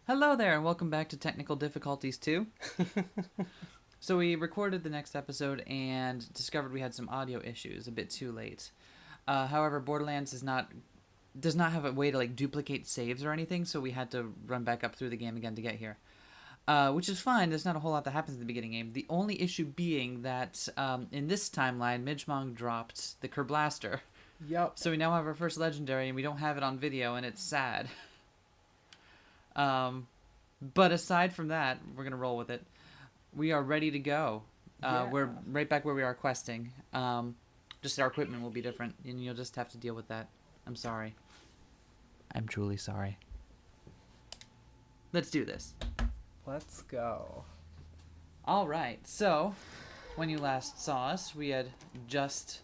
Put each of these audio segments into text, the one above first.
Hello there, and welcome back to Technical Difficulties 2. So we recorded the next episode and discovered we had some audio issues a bit too late. However, Borderlands does not have a way to duplicate saves or anything, so we had to run back up through the game again to get here. Which is fine. There's not a whole lot that happens at the beginning game. The only issue being that in this timeline, Midgemong dropped the Kerblaster. Yep. So we now have our first legendary, and we don't have it on video, and it's sad. But aside from that, we're gonna roll with it. We are ready to go. Yeah. We're right back where we are questing. Just our equipment will be different, and you'll just have to deal with that. I'm sorry. I'm truly sorry. Let's do this. Let's go. All right. So, when you last saw us, we had just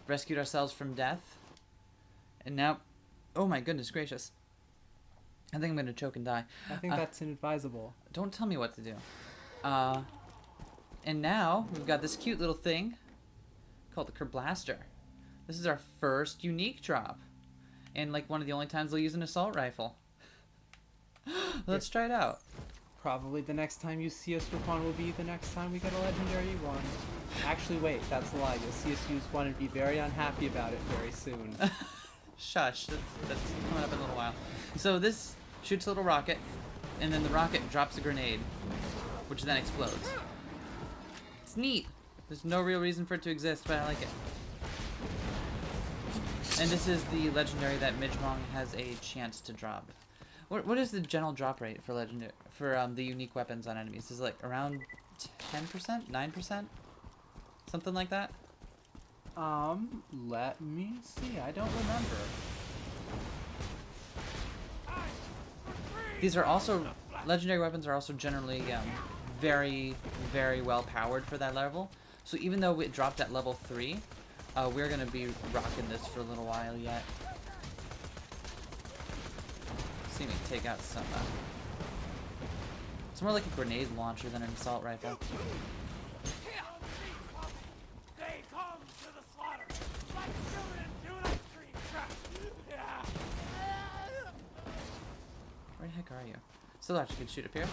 rescued ourselves from death, and now, oh my goodness gracious. I think I'm going to choke and die. I think that's inadvisable. Don't tell me what to do. And now, we've got this cute little thing called the Kerblaster. This is our first unique drop. And one of the only times they'll use an assault rifle. Let's try it out. Probably the next time you see us with one will be the next time we get a legendary one. Actually, wait, that's a lie. You'll see us use one and be very unhappy about it very soon. Shush, that's coming up in a little while. So this shoots a little rocket, and then the rocket drops a grenade, which then explodes. It's neat. There's no real reason for it to exist, but I like it. And this is the legendary that Midgemong has a chance to drop. What is the general drop rate for the unique weapons on enemies? Is it around 10%, 9%, something like that? Let me see. I don't remember. These are also, legendary weapons are also generally very, very well powered for that level. So even though it dropped at level 3, we're going to be rocking this for a little while yet. See me take out some, it's more like a grenade launcher than an assault rifle. Where the heck are you? Still actually could shoot up here.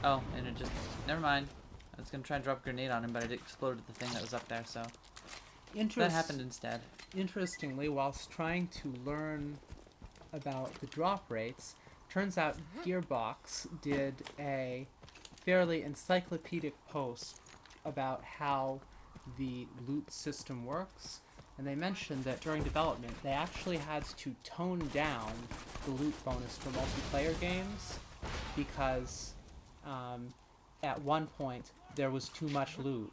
Oh, and it just... Never mind. I was going to try and drop a grenade on him, but it exploded the thing that was up there, so... That happened instead. Interestingly, whilst trying to learn about the drop rates, turns out Gearbox did a fairly encyclopedic post about how the loot system works. And they mentioned that during development, they actually had to tone down the loot bonus for multiplayer games because at one point there was too much loot.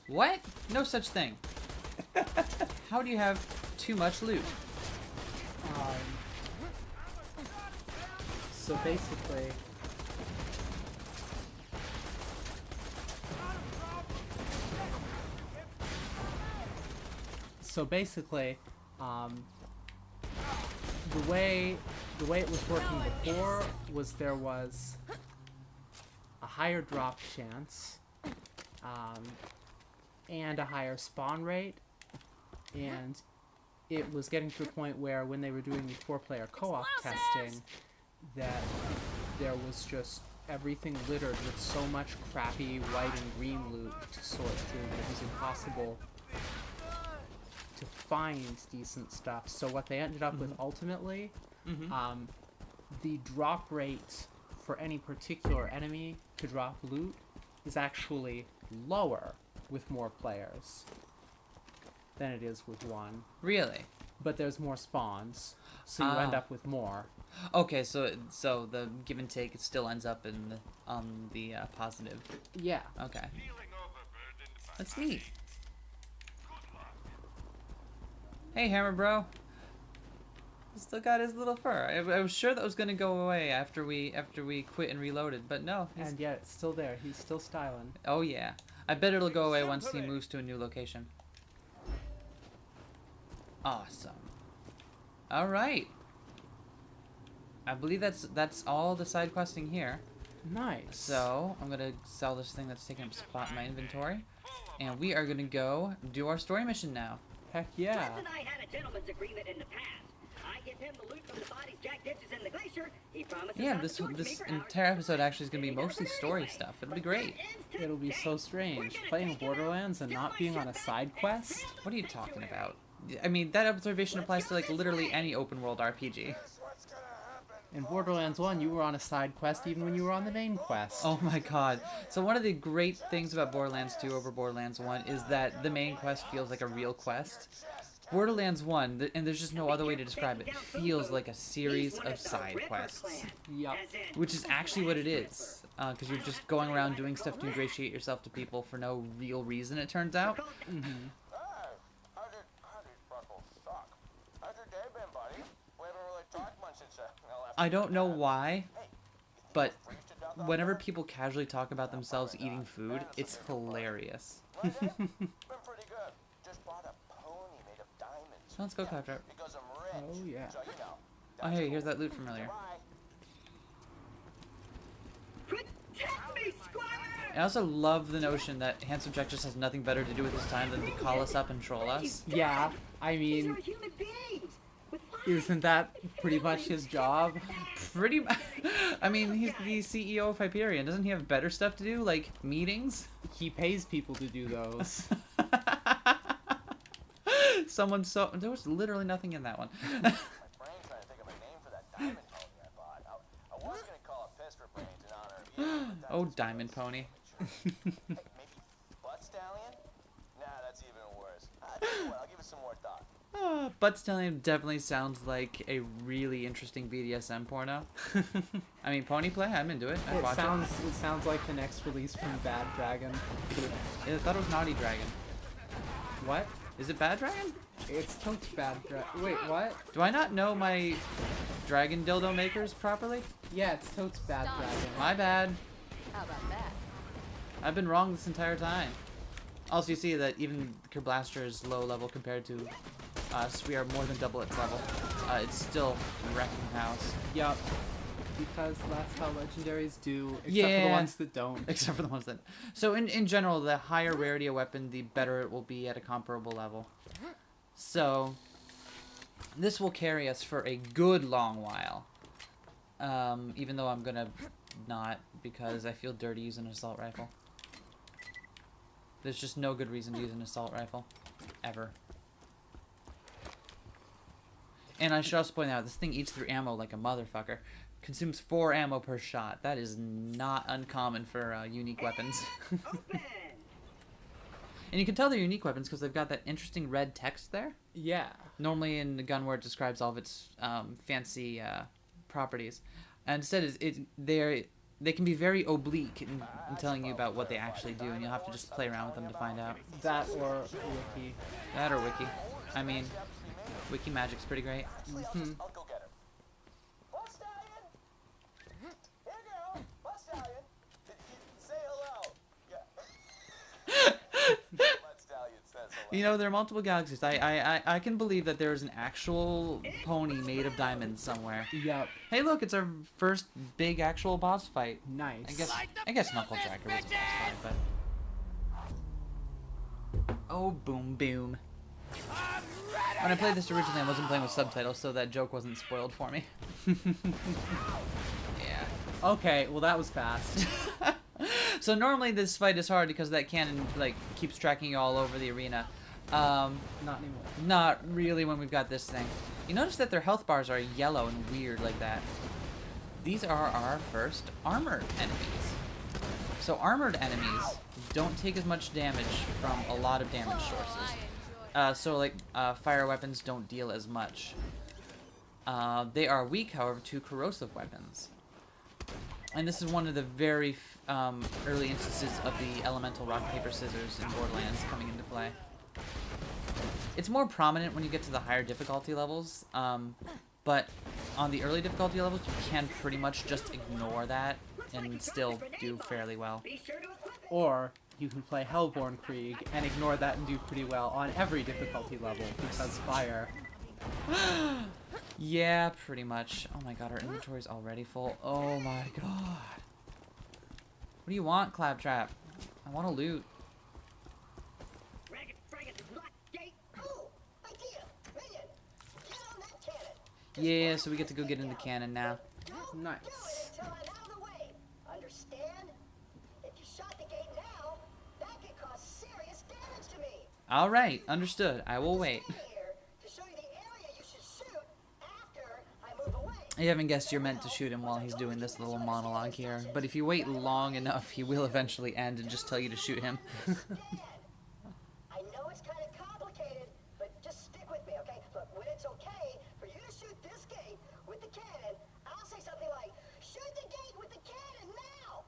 What? No such thing. How do you have too much loot? So basically... the way it was working before was there was a higher drop chance, and a higher spawn rate, and it was getting to a point where when they were doing the 4-player co-op testing, that there was just everything littered with so much crappy white and green loot to sort through that it was impossible to find decent stuff. So what they ended up with ultimately, the drop rate for any particular enemy to drop loot is actually lower with more players than it is with one. Really? But there's more spawns, so you end up with more. Okay, so the give and take it still ends up in on the positive. Yeah. Okay. That's neat. Hey, Hammer Bro. Still got his little fur. I was sure that was gonna go away after we quit and reloaded, but no. And yet it's still there. He's still styling. Oh yeah. I bet it'll go away once he moves to a new location. Awesome. All right. I believe that's all the side questing here. Nice. So I'm gonna sell this thing that's taking up spot in my inventory, and we are gonna go do our story mission now. Heck yeah. Wes and I had a gentleman's agreement in the past. I Yeah, this entire episode actually is going to be mostly story stuff. It'll be great. It'll be so strange playing Borderlands and not being on a side quest. What are you talking about? I mean, that observation applies to, like, literally any open world RPG. In Borderlands 1, you were on a side quest even when you were on the main quest. Oh my god. So one of the great things about Borderlands 2 over Borderlands 1 is that the main quest feels like a real quest. Borderlands 1, and there's just no other way to describe it, feels like a series of side quests. Yup. Which is actually what it is. Because you're just going around doing stuff to ingratiate yourself to people for no real reason, it turns out. Mm-hmm. I don't know why, but whenever people casually talk about themselves eating food, it's hilarious. So let's go, Claptrap. Oh, yeah. Oh, hey, here's that loot from earlier. I also love the notion that Handsome Jack just has nothing better to do with his time than to call us up and troll us. Yeah, I mean, isn't that pretty much his job? Pretty much. I mean, he's the CEO of Hyperion. Doesn't he have better stuff to do, like meetings? He pays people to do those. There was literally nothing in that one. Oh, Diamond Pony. Maybe Butt Stallion? Nah, that's even worse. I'll give it some more thought. Butt Stallion definitely sounds like a really interesting BDSM porno. I mean, pony play, I'm into it. I'd watch it. It sounds like the next release from Bad Dragon. I thought it was Naughty Dragon. What? Is it Bad Dragon? It's Totes Bad Dragon. Wait, what? Do I not know my dragon dildo makers properly? Yeah, it's Totes Bad Dragon. My bad. How about that? I've been wrong this entire time. Also, you see that even Kerblaster is low level compared to us. We are more than double its level. It's still wrecking house. Yup. Because that's how legendaries do, except for Yeah. the ones that don't. Except for the ones that... So in general, the higher rarity a weapon, the better it will be at a comparable level. So, this will carry us for a good long while. Even though I'm gonna not, because I feel dirty using an assault rifle. There's just no good reason to use an assault rifle. Ever. And I should also point out, this thing eats through ammo like a motherfucker. Consumes 4 ammo per shot. That is not uncommon for unique weapons. And you can tell they're unique weapons because they've got that interesting red text there. Yeah. Normally in the gun where it describes all of its fancy properties. And instead, they can be very oblique in telling you about what they actually do, and you'll have to just play around with them to find out. That or Wiki. That or Wiki. I mean, Wiki Magic's pretty great. Mm-hmm. I'll go get her. Butt Stallion! Here, girl. Butt Stallion. Say hello. Yeah. Butt Stallion says hello. You know, there are multiple galaxies. I can believe that there is an actual pony made of diamonds somewhere. Yup. Hey, look, it's our first big actual boss fight. Nice. I guess Knuckle Dragger was a boss fight, but... Oh, boom, boom. When I played this originally, I wasn't playing with subtitles, so that joke wasn't spoiled for me. Yeah. Okay, well that was fast. So normally this fight is hard because that cannon, like, keeps tracking you all over the arena. Not anymore. Not really when we've got this thing. You notice that their health bars are yellow and weird like that. These are our first armored enemies. So armored enemies don't take as much damage from a lot of damage sources. Fire weapons don't deal as much. They are weak, however, to corrosive weapons. And this is one of the very early instances of the elemental rock, paper, scissors in Borderlands coming into play. It's more prominent when you get to the higher difficulty levels, but on the early difficulty levels, you can pretty much just ignore that and still do fairly well. Or you can play Hellborn Krieg and ignore that and do pretty well on every difficulty level because fire. Yeah, pretty much. Oh my god, our inventory's already full. Oh my god. What do you want, Claptrap? I want to loot. Yeah, so we get to go get in the cannon now. Nice. Until I'm out of the way. Understand? If you shot the gate now, that could cause serious damage to me. All right, understood. I will wait. Stay here to show you the area you should shoot after I move away. I haven't guessed you're meant to shoot him while he's doing this little monologue here, but if you wait long enough, he will eventually end and just tell you to shoot him. I know it's kind of complicated, but just stick with me, okay? Look, when it's okay for you to shoot this gate with the cannon, I'll say something like, shoot the gate with the cannon now!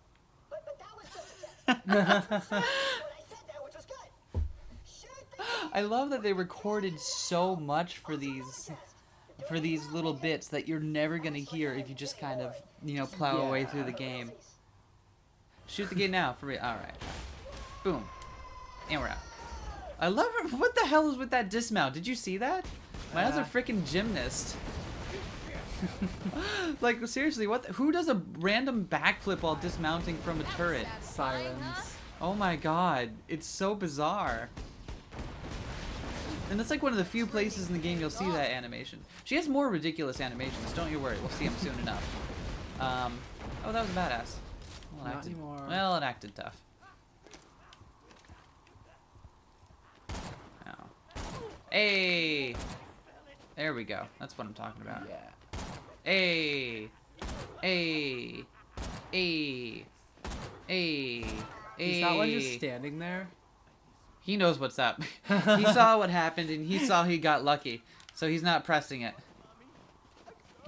But that was just a test. When I said that, which was good. Shoot the gate. I love that they recorded so much for these little bits that you're never gonna hear if you just kind of, you know, plow away through the game. Shoot the gate now, for real. Alright. Boom. And we're out. I love it. What the hell is with that dismount? Did you see that? Mine's a freaking gymnast. Like, seriously, who does a random backflip while dismounting from a turret? Sirens. Oh my god. It's so bizarre. And that's like one of the few places in the game you'll see that animation. She has more ridiculous animations, don't you worry. We'll see them soon enough. Oh, that was badass. Well, Not anymore. Well, it acted tough. Oh. Hey! There we go. That's what I'm talking about. Yeah. Hey! Hey! Hey! Hey! Is that one just standing there? He knows what's up. He saw what happened and he saw he got lucky. So he's not pressing it.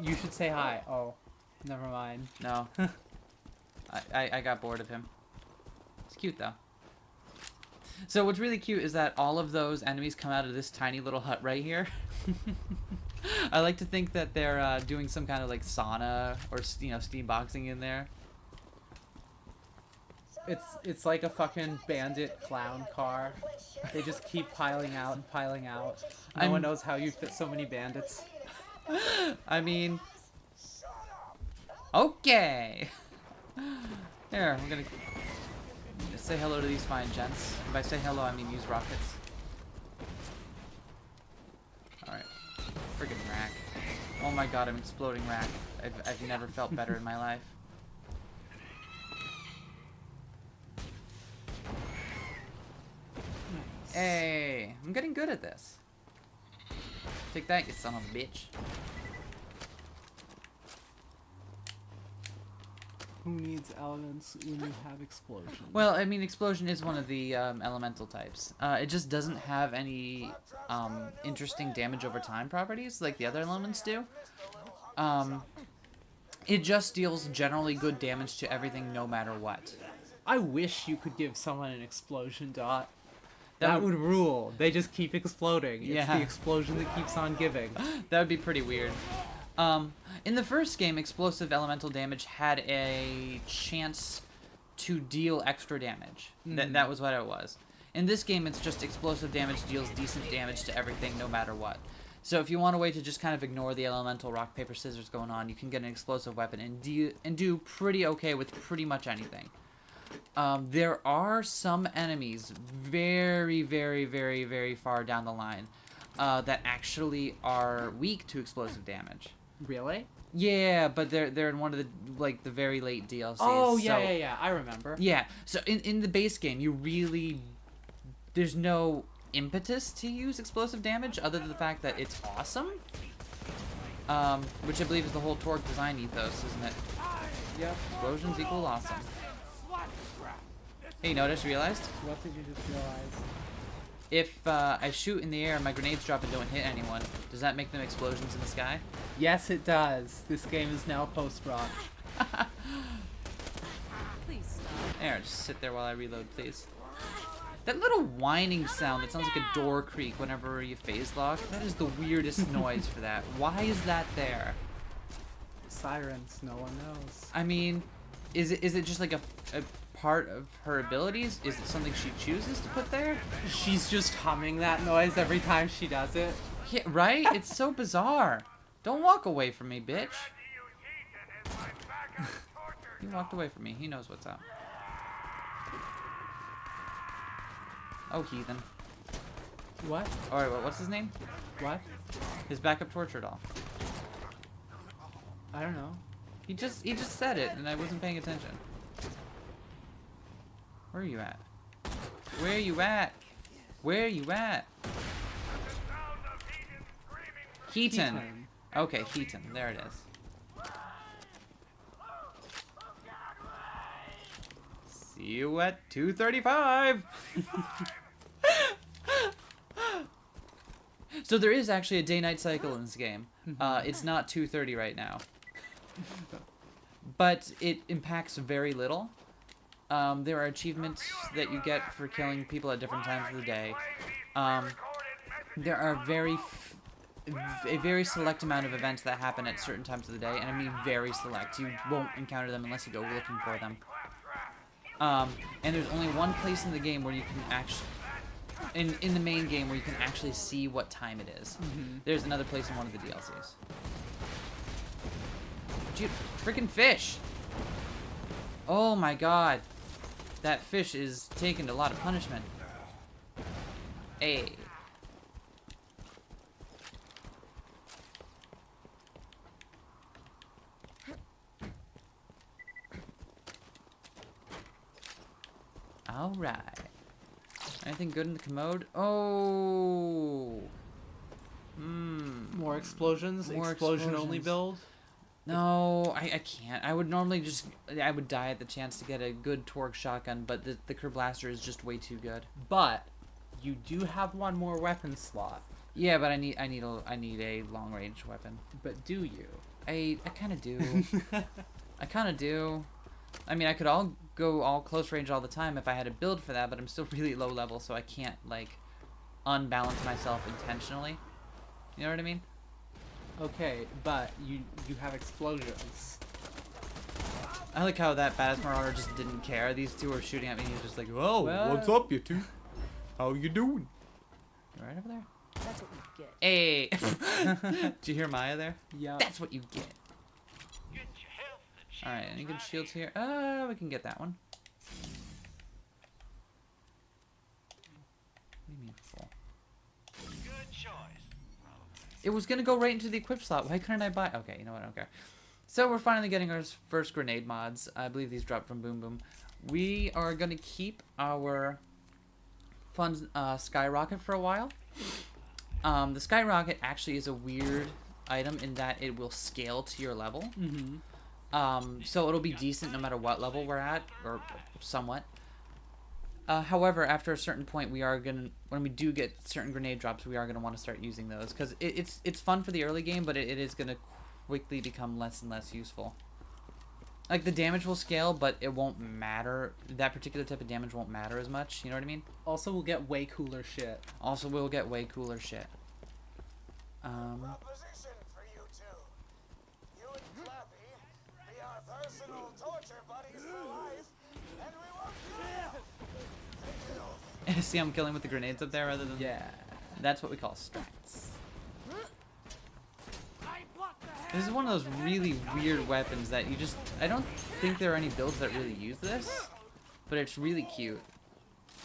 You should say hi. Oh, never mind. No. I got bored of him. It's cute though. So what's really cute is that all of those enemies come out of this tiny little hut right here. I like to think that they're doing some kind of sauna or steam boxing in there. It's like a fucking bandit clown car. They just keep piling out and piling out. No one knows how you fit so many bandits. I mean, okay. Here, we're gonna say hello to these fine gents. If I say hello, I mean use rockets. Alright. Friggin' rack. Oh my god, I'm exploding rack. I've never felt better in my life. Hey, I'm getting good at this. Take that, you son of a bitch. Who needs elements when you have explosions? Well, I mean, explosion is one of the elemental types. It just doesn't have any interesting damage over time properties like the other elements do. It just deals generally good damage to everything no matter what. I wish you could give someone an explosion dot. That would rule. They just keep exploding. It's Yeah. the explosion that keeps on giving. That would be pretty weird. In the first game, explosive elemental damage had a chance to deal extra damage. That was what it was. In this game, it's just explosive damage deals decent damage to everything no matter what. So if you want a way to just kind of ignore the elemental rock, paper, scissors going on, you can get an explosive weapon and do pretty okay with pretty much anything. There are some enemies very, very, very, very far down the line that actually are weak to explosive damage. Really? Yeah, but they're in one of the very late DLCs. Oh, yeah, so, yeah. I remember. Yeah, so in the base game, there's no impetus to use explosive damage other than the fact that it's awesome. Which I believe is the whole Torque design ethos, isn't it? Yep. Explosions equal awesome. Hey, you know what I just realized? What did you just realize? If I shoot in the air and my grenades drop and don't hit anyone, does that make them explosions in the sky? Yes, it does. This game is now post-rock. Please stop. There, just sit there while I reload, please. That little whining sound that sounds like a door creak whenever you phase lock, that is the weirdest noise for that. Why is that there? Sirens, no one knows. I mean, is it just like a part of her abilities? Is it something she chooses to put there? She's just humming that noise every time she does it. Yeah, right? It's so bizarre. Don't walk away from me, bitch. He walked away from me. He knows what's up. Oh, heathen. What? Alright, what's his name? What? His backup torture doll. I don't know. He just said it, and I wasn't paying attention. Where are you at? Where are you at? Where are you at? Heaton. Okay, Heaton. There it is. See you at 2:35. So there is actually a day-night cycle in this game. It's not 2:30 right now, but it impacts very little. There are achievements that you get for killing people at different times of the day. There are a very select amount of events that happen at certain times of the day, and I mean very select. You won't encounter them unless you go looking for them. And there's only one place in the game where you can actually, in the main game, where you can actually see what time it is. There's another place in one of the DLCs. Dude, freaking fish! Oh my god. That fish is taking a lot of punishment. Hey. Alright. Anything good in the commode? Oh. More explosions? More Explosion only explosions. build? No, I can't. I would normally just... I would die at the chance to get a good torque shotgun, but the Kerr Blaster is just way too good. But you do have one more weapon slot. Yeah, but I need a long range weapon. But do you? I kind of do. I kind of do. I mean, I could go all close range all the time if I had a build for that, but I'm still really low level, so I can't like unbalance myself intentionally. You know what I mean? Okay, but you have explosions. I like how that badass Marauder just didn't care. These two were shooting at me, and he was just like, "Whoa, Well- what's up, you two? How you doing?" You right over there? That's what you get. Hey! Did you hear Maya there? Yeah. That's what you get. Alright, any good shields here? We can get that one. What do you mean full? Good choice. It was gonna go right into the equip slot. Why couldn't I buy? Okay, you know what? I don't care. So we're finally getting our first grenade mods. I believe these dropped from Boom Boom. We are gonna keep our fun skyrocket for a while. The skyrocket actually is a weird item in that it will scale to your level. So it'll be decent no matter what level we're at, or somewhat. However, after a certain point, we are gonna, when we do get certain grenade drops, we are gonna want to start using those because it's fun for the early game, but it is gonna quickly become less and less useful. Like the damage will scale, but it won't matter. That particular type of damage won't matter as much. You know what I mean? Also, we'll get way cooler shit. Also, we'll get way cooler shit. Proposition for you two. You and Clappy be our personal torture buddies for life, and we won't kill. See, I'm killing with the grenades up there rather than... Yeah. That's what we call strats. This is one of those really weird weapons that you just... I don't think there are any builds that really use this, but it's really cute.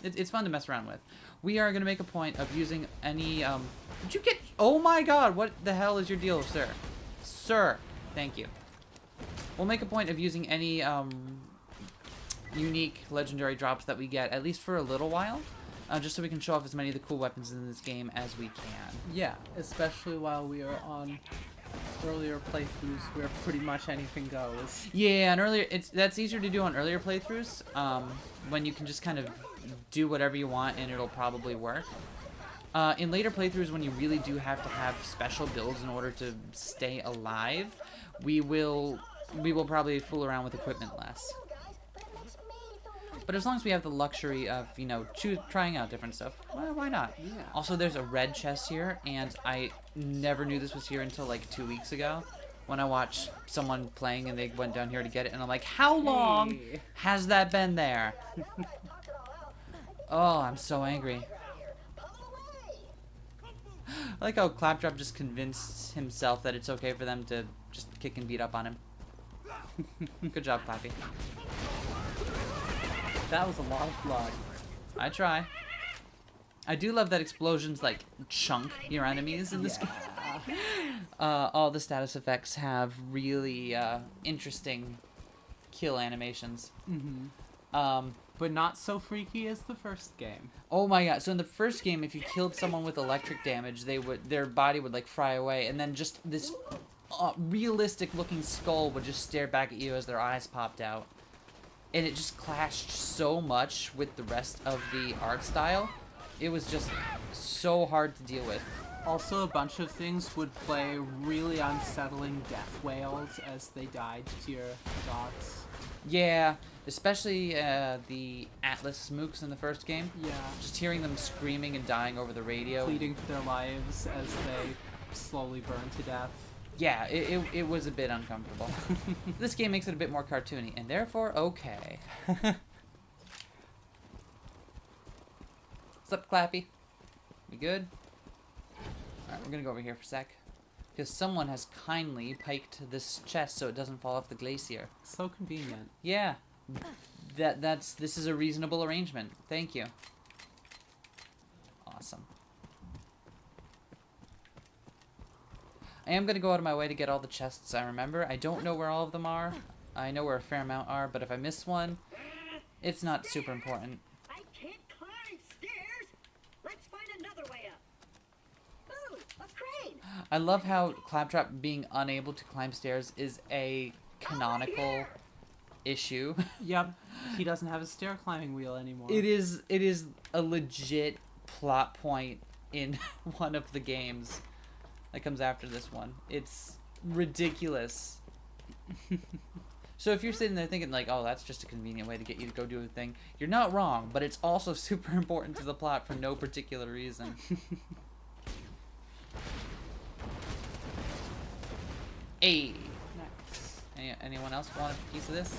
It's fun to mess around with. We are going to make a point of using any... Did you get... Oh my god, what the hell is your deal, sir? Sir, thank you. We'll make a point of using any unique legendary drops that we get, at least for a little while, just so we can show off as many of the cool weapons in this game as we can. Yeah, especially while we are on earlier playthroughs where pretty much anything goes. Yeah, and earlier that's easier to do on earlier playthroughs, when you can just kind of do whatever you want and it'll probably work. In later playthroughs, when you really do have to have special builds in order to stay alive, we will probably fool around with equipment less. But as long as we have the luxury of, you know, trying out different stuff, well, why not? Yeah. Also, there's a red chest here, and I never knew this was here until like 2 weeks ago when I watched someone playing and they went down here to get it, and I'm like, how long Hey. has that been there? Oh, I'm so angry. I like how Claptrap just convinced himself that it's okay for them to just kick and beat up on him. Good job, Clappy. That was a lot of blood. I try. I do love that explosions like chunk your enemies in this game. All the status effects have really interesting kill animations. But not so freaky as the first game. Oh my god! So in the first game, if you killed someone with electric damage, their body would like fry away, and then just this realistic-looking skull would just stare back at you as their eyes popped out, and it just clashed so much with the rest of the art style. It was just so hard to deal with. Also, a bunch of things would play really unsettling death wails as they died to your dots. Yeah, especially the Atlas mooks in the first game. Yeah. Just hearing them screaming and dying over the radio. Pleading for their lives as they slowly burn to death. Yeah, it was a bit uncomfortable. This game makes it a bit more cartoony, and therefore okay. What's up, Clappy? We good? Alright, we're gonna go over here for a sec. Because someone has kindly piked this chest so it doesn't fall off the glacier. So convenient. Yeah. This is a reasonable arrangement. Thank you. Awesome. I am gonna go out of my way to get all the chests I remember. I don't know where all of them are. I know where a fair amount are, but if I miss one, it's not super important. I can't climb stairs. Let's find another way up. Ooh, a crane. I love how Claptrap being unable to climb stairs is a canonical issue. Yep. He doesn't have a stair climbing wheel anymore. It is a legit plot point in one of the games that comes after this one. It's ridiculous. So if you're sitting there thinking like, oh, that's just a convenient way to get you to go do a thing, you're not wrong, but it's also super important to the plot for no particular reason. Hey! Nice. Anyone else want a piece of this?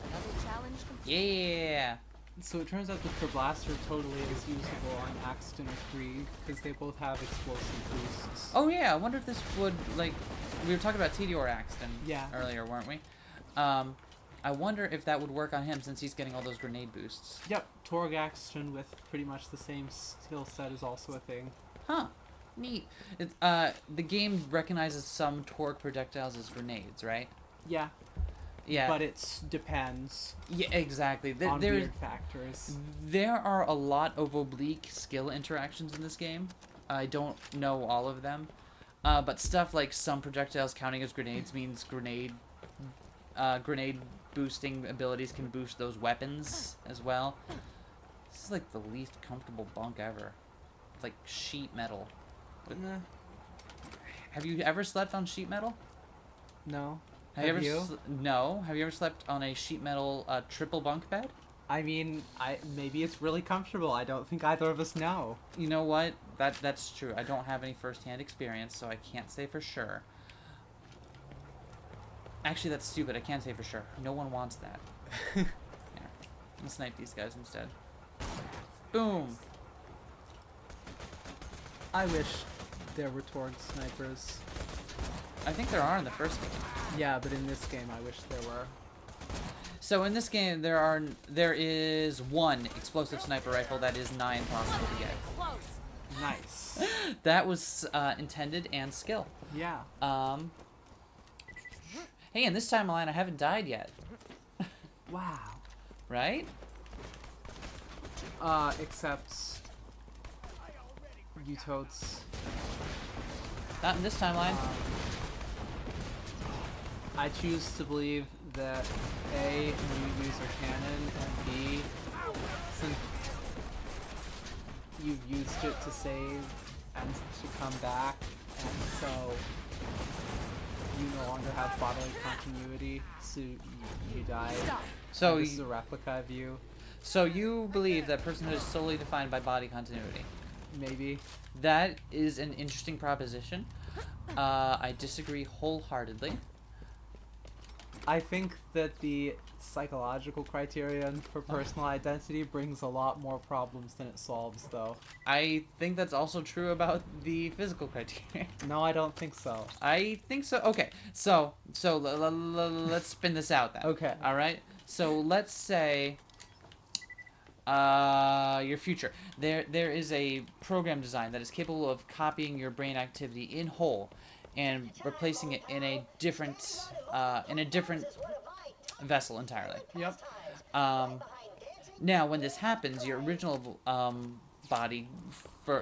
Another challenge complete. Yeah! So it turns out that the blaster totally is usable on Axton or Krieg, because they both have explosive boosts. Oh yeah, I wonder if this would, like, we were talking about Tedior Axton Yeah. earlier, weren't we? I wonder if that would work on him since he's getting all those grenade boosts. Yep, Torg Axton with pretty much the same skill set is also a thing. Huh. Neat. The game recognizes some torque projectiles as grenades, right? Yeah, Yeah. but it depends Yeah, exactly. on weird factors. There are a lot of oblique skill interactions in this game. I don't know all of them. But stuff like some projectiles counting as grenades means grenade boosting abilities can boost those weapons as well. This is like the least comfortable bunk ever. It's like sheet metal. But have you ever slept on sheet metal? No. Have you? No. Have you ever slept on a sheet metal triple bunk bed? I mean, maybe it's really comfortable. I don't think either of us know. You know what? That's true. I don't have any first-hand experience, so I can't say for sure. Actually, that's stupid. I can't say for sure. No one wants that. Here. I'm gonna snipe these guys instead. Boom! I wish there were Torg snipers. I think there are in the first game. Yeah, but in this game, I wish there were. So in this game, there is one explosive sniper rifle that is nigh impossible to get. Close. Nice. That was intended and skill. Yeah. Hey, in this timeline, I haven't died yet. Wow. Right? Except you totes. Not in this timeline. I choose to believe that A, you use a cannon, and B, since you've used it to save and to come back, and so you no longer have bodily continuity, so you die. Stop. So This is a replica of you, So you believe that personhood is solely defined by body continuity. maybe. That is an interesting proposition. I disagree wholeheartedly. I think that the psychological criterion for personal identity brings a lot more problems than it solves, though. I think that's also true about the physical criteria. No, I don't think so. I think so. Okay, so let's spin this out then. Okay. All right. So let's say Your future. There is a program design that is capable of copying your brain activity in whole and replacing it in a different vessel entirely. Yep. Now, when this happens, your original body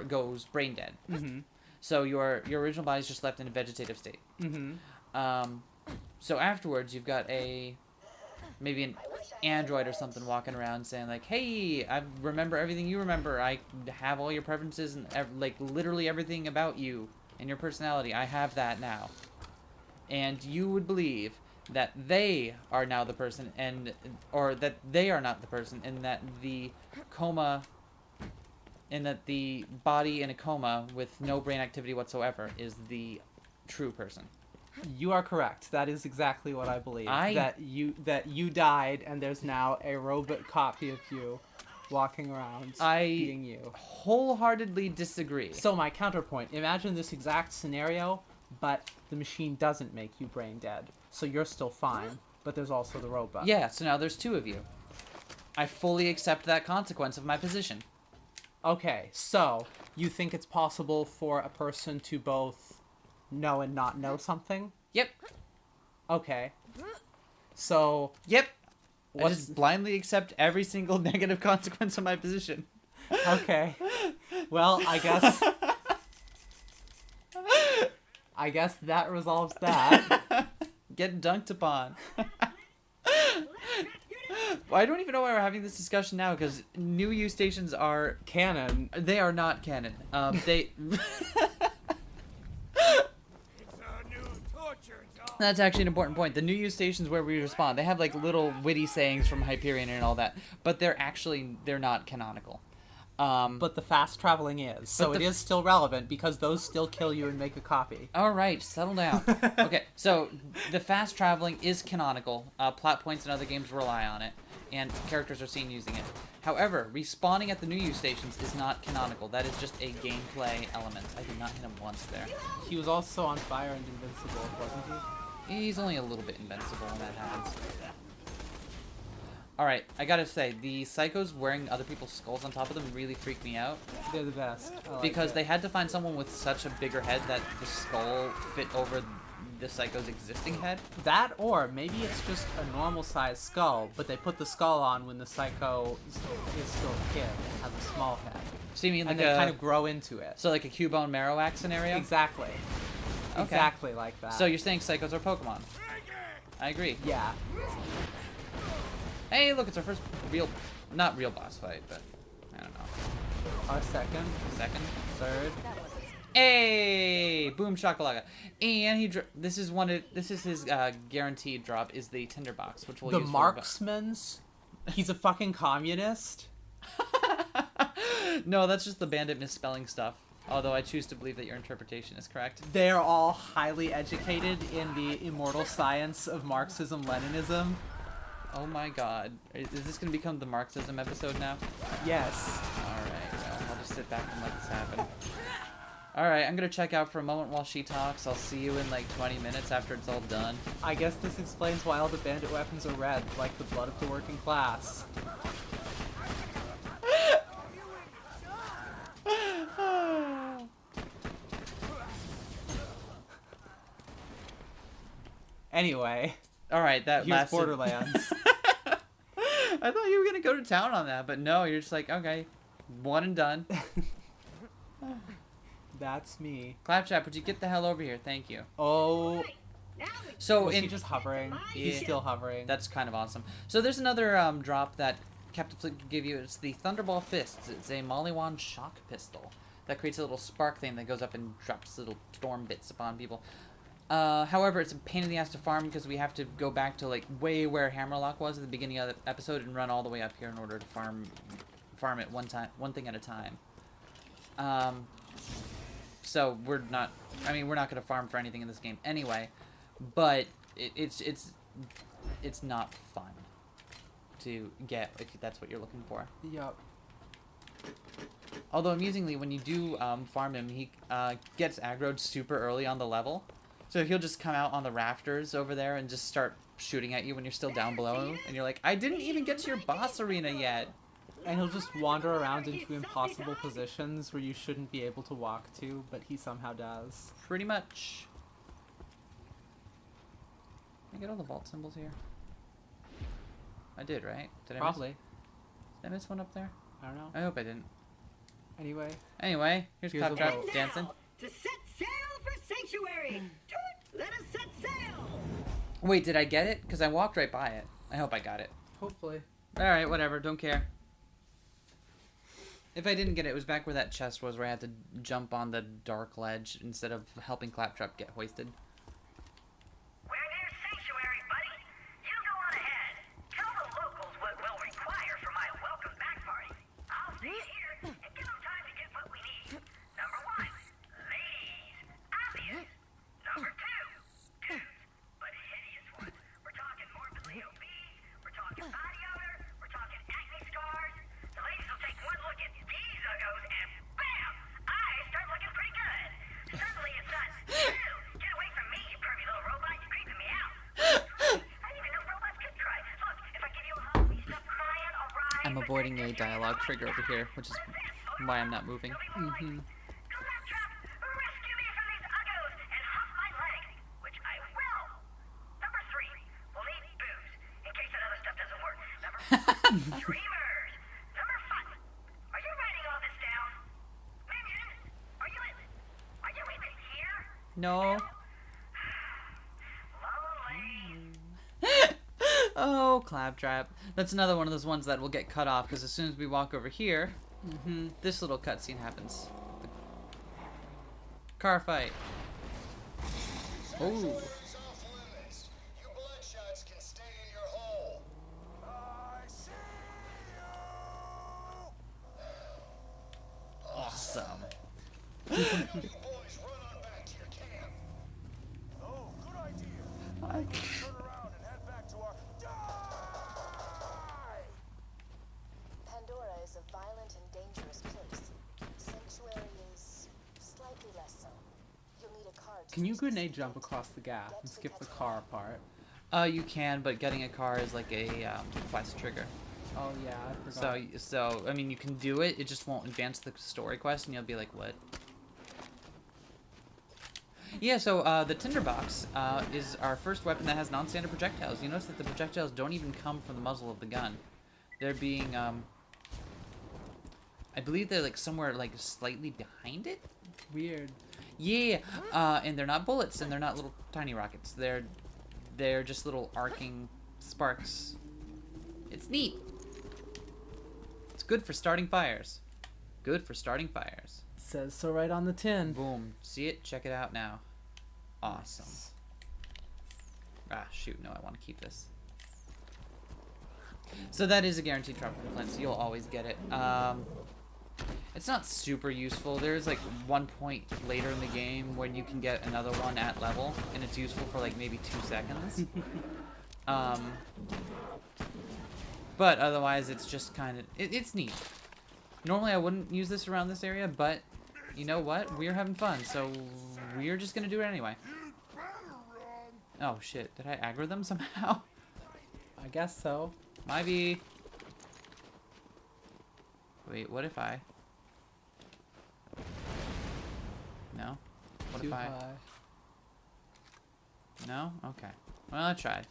goes brain dead. Mm-hmm. So your original body is just left in a vegetative state. Mm-hmm. So afterwards, you've got maybe an android or something walking around saying like, "Hey, I remember everything you remember. I have all your preferences and like literally everything about you and your personality. I have that now." And you would believe that they are now the person, or that they are not the person, and that the body in a coma with no brain activity whatsoever is the true person. You are correct. That is exactly what I believe. I- That you died, and there's now a robot copy of you walking around being you. Wholeheartedly disagree. So my counterpoint, imagine this exact scenario, but the machine doesn't make you brain dead. So you're still fine, but there's also the robot. Yeah, so now there's two of you. I fully accept that consequence of my position. Okay, so you think it's possible for a person to both know and not know something? Yep. Okay. So Yep. I What's- just blindly accept every single negative consequence of my position. okay. Well, I guess that resolves that. Get dunked upon. I don't even know why we're having this discussion now, because new U stations are... Canon. They are not canon. They... That's actually an important point. The new U stations where we respond, they have like little witty sayings from Hyperion and all that, but they're not canonical. But the fast traveling is. So But it is still relevant because those still kill you and make a copy. All right, settle down. Okay, so the fast traveling is canonical. Plot points in other games rely on it, and characters are seen using it. However, respawning at the new U stations is not canonical. That is just a gameplay element. I did not hit him once there. He was also on fire and invincible, wasn't he? He's only a little bit invincible when that happens. Alright, I gotta say, the psychos wearing other people's skulls on top of them really freak me out. They're the best. I like Because it. they had to find someone with such a bigger head that the skull fit over the psycho's existing head. That, or maybe it's just a normal sized skull, but they put the skull on when the psycho is still a kid and has a small head. So you mean like And they kind of grow into it. So like a Cubone Marowak scenario? Exactly. Okay. Exactly like that. So you're saying psychos are Pokemon? I agree. Yeah. Hey, look, it's our first not real boss fight, but I don't know. Our second, Second? third. Hey, boom shakalaka. And this is his guaranteed drop is the tinderbox, which we'll The use marksman's. He's a fucking communist. No, that's just the bandit misspelling stuff. Although I choose to believe that your interpretation is correct. They're all highly educated in the immortal science of Marxism-Leninism. Oh my god. Is this going to become the Marxism episode now? Yes. Alright, well, I'll just sit back and let this happen. Alright, I'm going to check out for a moment while she talks. I'll see you in like 20 minutes after it's all done. I guess this explains why all the bandit weapons are red, like the blood of the working class. Anyway, Alright, that here's lasted... Borderlands. I thought you were going to go to town on that, but no, you're just like, okay, one and done. That's me. Claptrap, would you get the hell over here? Thank you. Oh, So was in he just hovering? He's Yeah. still hovering. That's kind of awesome. So there's another drop that Captain Flint can give you. It's the Thunderball Fists. It's a Mollywan shock pistol that creates a little spark thing that goes up and drops little storm bits upon people. However, it's a pain in the ass to farm because we have to go back to like way where Hammerlock was at the beginning of the episode and run all the way up here in order to farm it one thing at a time. So we're not going to farm for anything in this game anyway, but it's not fun to get if that's what you're looking for. Yup. Although amusingly, when you do farm him, he gets aggroed super early on the level. So he'll just come out on the rafters over there and just start shooting at you when you're still down below. And you're like, I didn't even get to your boss arena yet. And he'll just wander around into impossible positions where you shouldn't be able to walk to, but he somehow does. Pretty much. Can I get all the vault symbols here? I did, right? Did I Probably. Did I miss one up there? I don't know. I hope I didn't. Anyway. Anyway, here's Here's a Claptrap vote. dancing. To set sail for sanctuary. Toot, let us set sail. Wait, did I get it? Because I walked right by it. I hope I got it. Hopefully. Alright, whatever. Don't care. If I didn't get it, it was back where that chest was, where I had to jump on the dark ledge instead of helping Claptrap get hoisted. We're near sanctuary, buddy. You go on ahead. Tell the locals what we'll require for my welcome back party. I'll stay here and give them time to get what we need. Number 1, ladies. Obvious. Number 2, dudes, but hideous ones. We're talking morbidly obese. We're talking body odor. We're talking acne scars. The ladies will take one look at these uggos and bam! Eyes start looking pretty good. Suddenly it's not, ew, get away from me, you pervy little robot. You're creeping me out. I didn't even know robots could cry. Look, if I give you a hug, will you stop crying? All right. I'm avoiding a dialogue trigger over here, which is why I'm not moving. Mm-hmm. Claptrap, rescue me from these uggos and hump my leg, which I will. Number 3, we'll need booze in case that other stuff doesn't work. Number 4, dreamers. Number 5, are you writing all this down? Minion, are you even here? No. Lonely. Oh, Claptrap. That's another one of those ones that will get cut off, because as soon as we walk over here, this little cutscene happens. The car fight. Oh. Sanctuary's off limits. You bloodshots can stay in your hole. I see you. Awesome. You boys run on back to your camp. Oh, good idea. Turn around and head back to our... Die! Pandora is a violent and dangerous place. Sanctuary is slightly less so. You'll need a card. to Can you reach the grenade city jump gate. across the gap and skip the car part? You can, but getting a car is like a quest trigger. Oh yeah, I forgot. So I mean, you can do it. It just won't advance the story quest, and you'll be like, "What?" Yeah. So the tinderbox is our first weapon that has non-standard projectiles. You notice that the projectiles don't even come from the muzzle of the gun. They're being, I believe they're like somewhere like slightly behind it. Weird. Yeah. And they're not bullets, and they're not little tiny rockets. They're just little arcing sparks. It's neat. It's good for starting fires. Good for starting fires. Says so right on the tin. Boom. See it? Check it out now. Awesome. Ah, shoot. No, I want to keep this. So that is a guaranteed drop from Flint, so you'll always get it. It's not super useful. There's like one point later in the game when you can get another one at level, and it's useful for like maybe 2 seconds. But otherwise, it's just kind of... It's neat. Normally, I wouldn't use this around this area, but you know what? We're having fun, so we're just going to do it anyway. Oh, shit. Did I aggro them somehow? I guess so. Maybe... Wait, what if I... No? What Too if I... high. No? Okay. Well, I tried.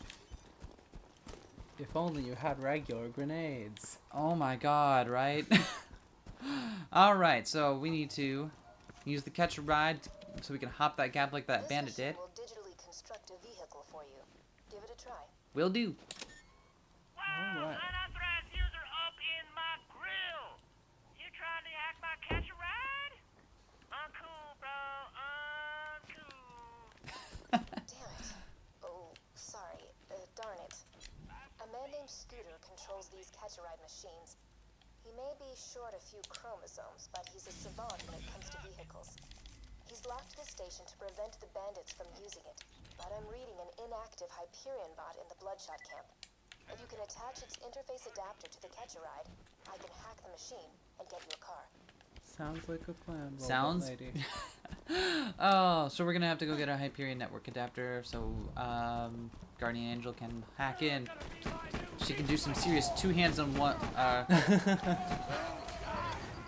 If only you had regular grenades. Oh my god, right? Alright, so we need to use the catch a ride so we can hop that gap like that This bandit machine did. will digitally construct a vehicle for you. Give it a try. Will do. Alright. Unauthorized user up in my grill. You trying to hack my catch a ride? Uncool, bro. Uncool. Damn it. Oh, sorry. Darn it. A man named Scooter controls these catch-a-ride machines. He may be short a few chromosomes, but he's a savant when it comes to vehicles. He's locked the station to prevent the bandits from using it, but I'm reading an inactive Hyperion bot in the Bloodshot camp. If you can attach its interface adapter to the catch-a-ride, I can hack the machine and get you a car. Sounds like a plan, robot Sounds- lady. Oh, so we're gonna have to go get a Hyperion network adapter so Guardian Angel can hack in She can do some serious two hands on one.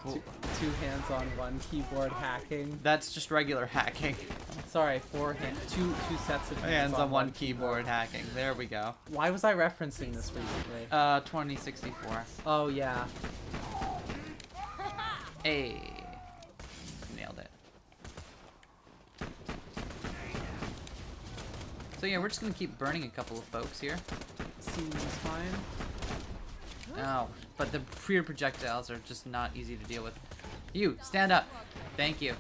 Two hands on one keyboard hacking. That's just regular hacking. Sorry, two sets of Hands on one keyboard hacking. There we go. Why was I referencing this recently? 2064. Oh yeah. Hey. Nailed it. So yeah, we're just gonna keep burning a couple of folks here. Seems fine. Oh, but the rear projectiles are just not easy to deal with. You, stand up. Thank you.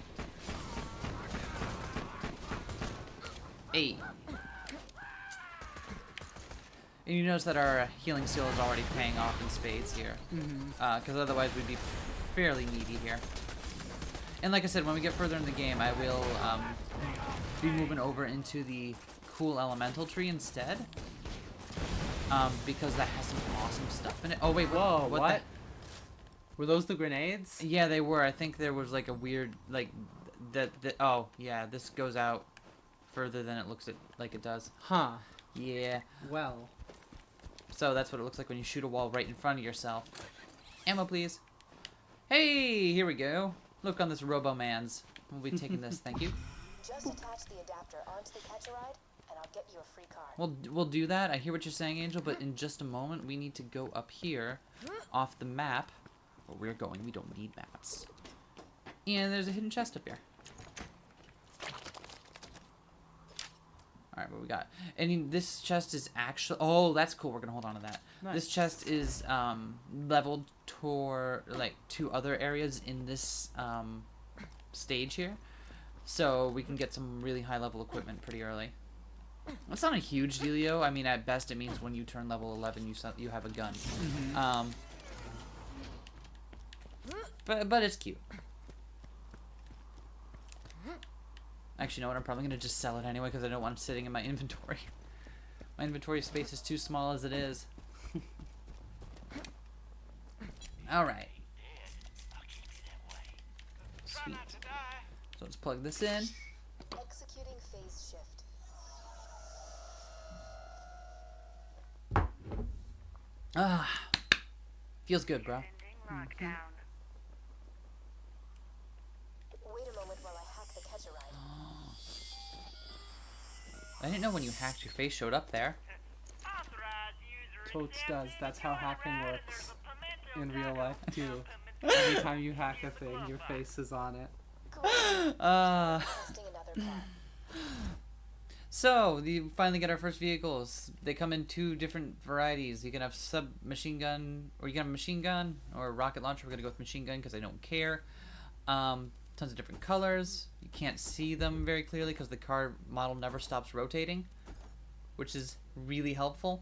Hey. And you notice that our healing seal is already paying off in spades here. Because otherwise we'd be fairly needy here. And like I said, when we get further in the game, I will be moving over into the cool elemental tree instead. Because that has some awesome stuff in it. Oh wait, Whoa, what? the- Were those the grenades? Yeah, they were. I think there was like a weird, like, oh, yeah, this goes out further than it looks like it does. Huh. Yeah. Well. So that's what it looks like when you shoot a wall right in front of yourself. Ammo, please. Hey, here we go. Look on this Robo-Man's. We'll be taking this, thank you. Just attach the adapter onto the Catch-A-Ride, and I'll get you a free card. We'll do that. I hear what you're saying, Angel, but in just a moment, we need to go up here off the map. Where we're going, we don't need maps. And there's a hidden chest up here. Alright, what we got? And this chest is actually... Oh, that's cool. We're going to hold on to that. Nice. This chest is leveled toward, like, two other areas in this stage here. So we can get some really high-level equipment pretty early. That's not a huge dealio. I mean, at best, it means when you turn level 11, you have a gun. But it's cute. Actually, you know what? I'm probably going to just sell it anyway because I don't want it sitting in my inventory. My inventory space is too small as it is. Alright. Sweet. So let's plug this in. Executing phase shift. Ah. Feels good, bro. Lockdown. Wait a moment while I hack the Catch-A-Ride. I didn't know when you hacked your face showed up there. Authorized user Totes does. That's how hacking works in pimento real life too. pimento. Every time you hack a thing, your face is on it. Testing another plan. So, you finally get our first vehicles. They come in two different varieties. You can have submachine gun, or you can have a machine gun, or a rocket launcher. We're going to go with machine gun because I don't care. Tons of different colors. You can't see them very clearly because the car model never stops rotating, which is really helpful.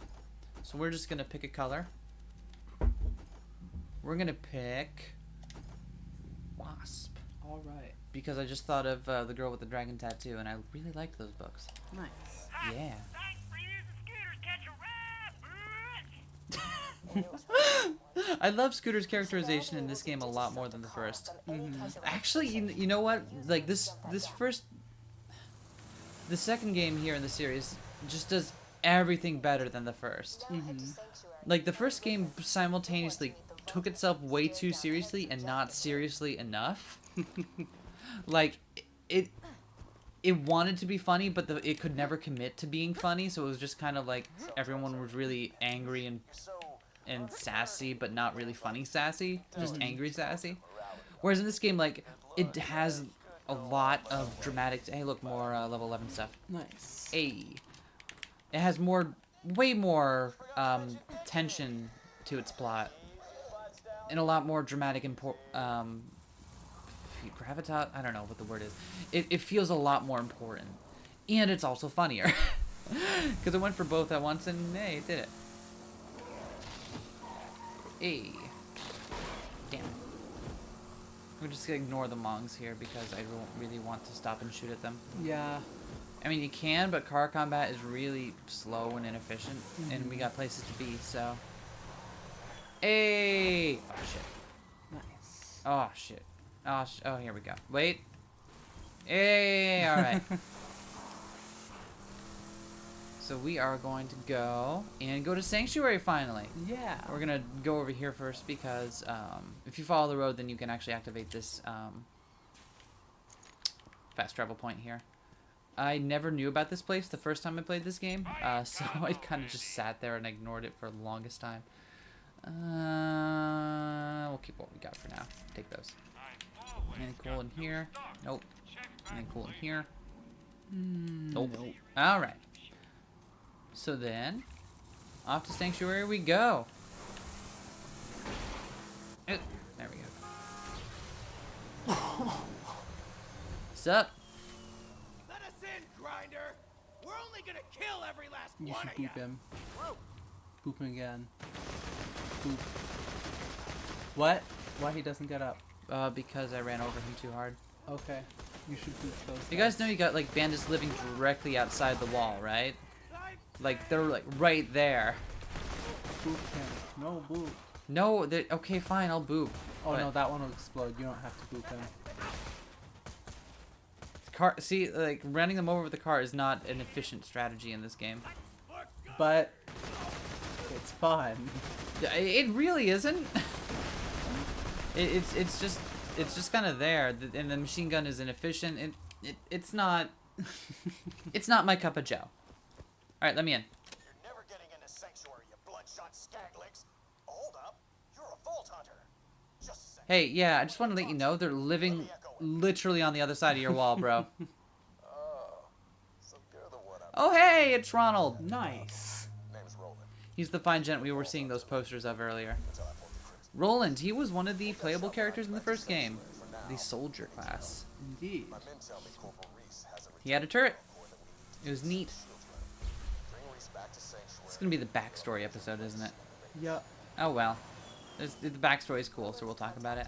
So we're just going to pick a color. We're going to pick Wasp. All right. Because I just thought of the girl with the dragon tattoo, and I really liked those books. Nice. Yeah. Thanks for using Scooter's Catch-A-Ride, bitch. I love Scooter's characterization in this game a lot more than the first. Actually, you know what? Like the second game here in the series just does everything better than the first. Like the first game simultaneously took itself way too seriously and not seriously enough. Like it wanted to be funny, but it could never commit to being funny, so it was just kind of like everyone was really angry and sassy, but not really funny sassy, just angry sassy. Whereas in this game, like, it has a lot of dramatic... Hey, look, more level 11 stuff. Nice. Hey. It has way more tension to its plot. And a lot more dramatic gravitas? I don't know what the word is. It feels a lot more important. And it's also funnier. Because it went for both at once, and hey, it did it. Hey. Damn. We're just gonna ignore the Mongs here because I don't really want to stop and shoot at them. Yeah. I mean, you can, but car combat is really slow and inefficient, and we got places to be, so... Hey! Oh, shit. Nice. Oh, shit. Oh, here we go. Wait. Hey, alright. So we are going to go to Sanctuary finally. Yeah. We're gonna go over here first because if you follow the road, then you can actually activate this fast travel point here. I never knew about this place the first time I played this game, so I kind of just sat there and ignored it for the longest time. We'll keep what we got for now. Take those. Anything cool in here? Nope. Anything cool in here? Nope. Alright. So then, off to Sanctuary we go. Oh, there we go. What's up? Let us in, Grinder. We're only gonna kill every last You one should of ya. boop him. Boop him again. Boop. What? Why he doesn't get up? Because I ran over him too hard. Okay. You should boop those. You guys know you got like bandits living directly outside the wall, right? Like they're like right there. Boop him. No boop. No, okay, fine, I'll boop. Oh But no, that one will explode. You don't have to boop him. car. See, like running them over with the car is not an efficient strategy in this game. But it's fun. It really isn't. It's just kind of there, and the machine gun is inefficient. It's not. It's not my cup of joe. All right, let me in. You're never getting into Sanctuary, you bloodshot skaglings. Hold up. You're a vault hunter. Just a second. Hey, yeah, I just want to let you know they're living literally on the other side of your wall, bro. Oh, so you're the one I'm... Oh, hey, it's Ronald. Nice. Name's Roland. He's the fine gent we were seeing those posters of earlier. That's how I fought the critics. Roland, he was one of the playable characters in the first game, the soldier class. Indeed. My men tell me Corporal Reese hasn't He had a turret. more than we need. It was neat. Bring Reese back to Sanctuary. It's gonna be the backstory episode, isn't it? Yep. Oh well. The backstory is cool, so we'll talk about it.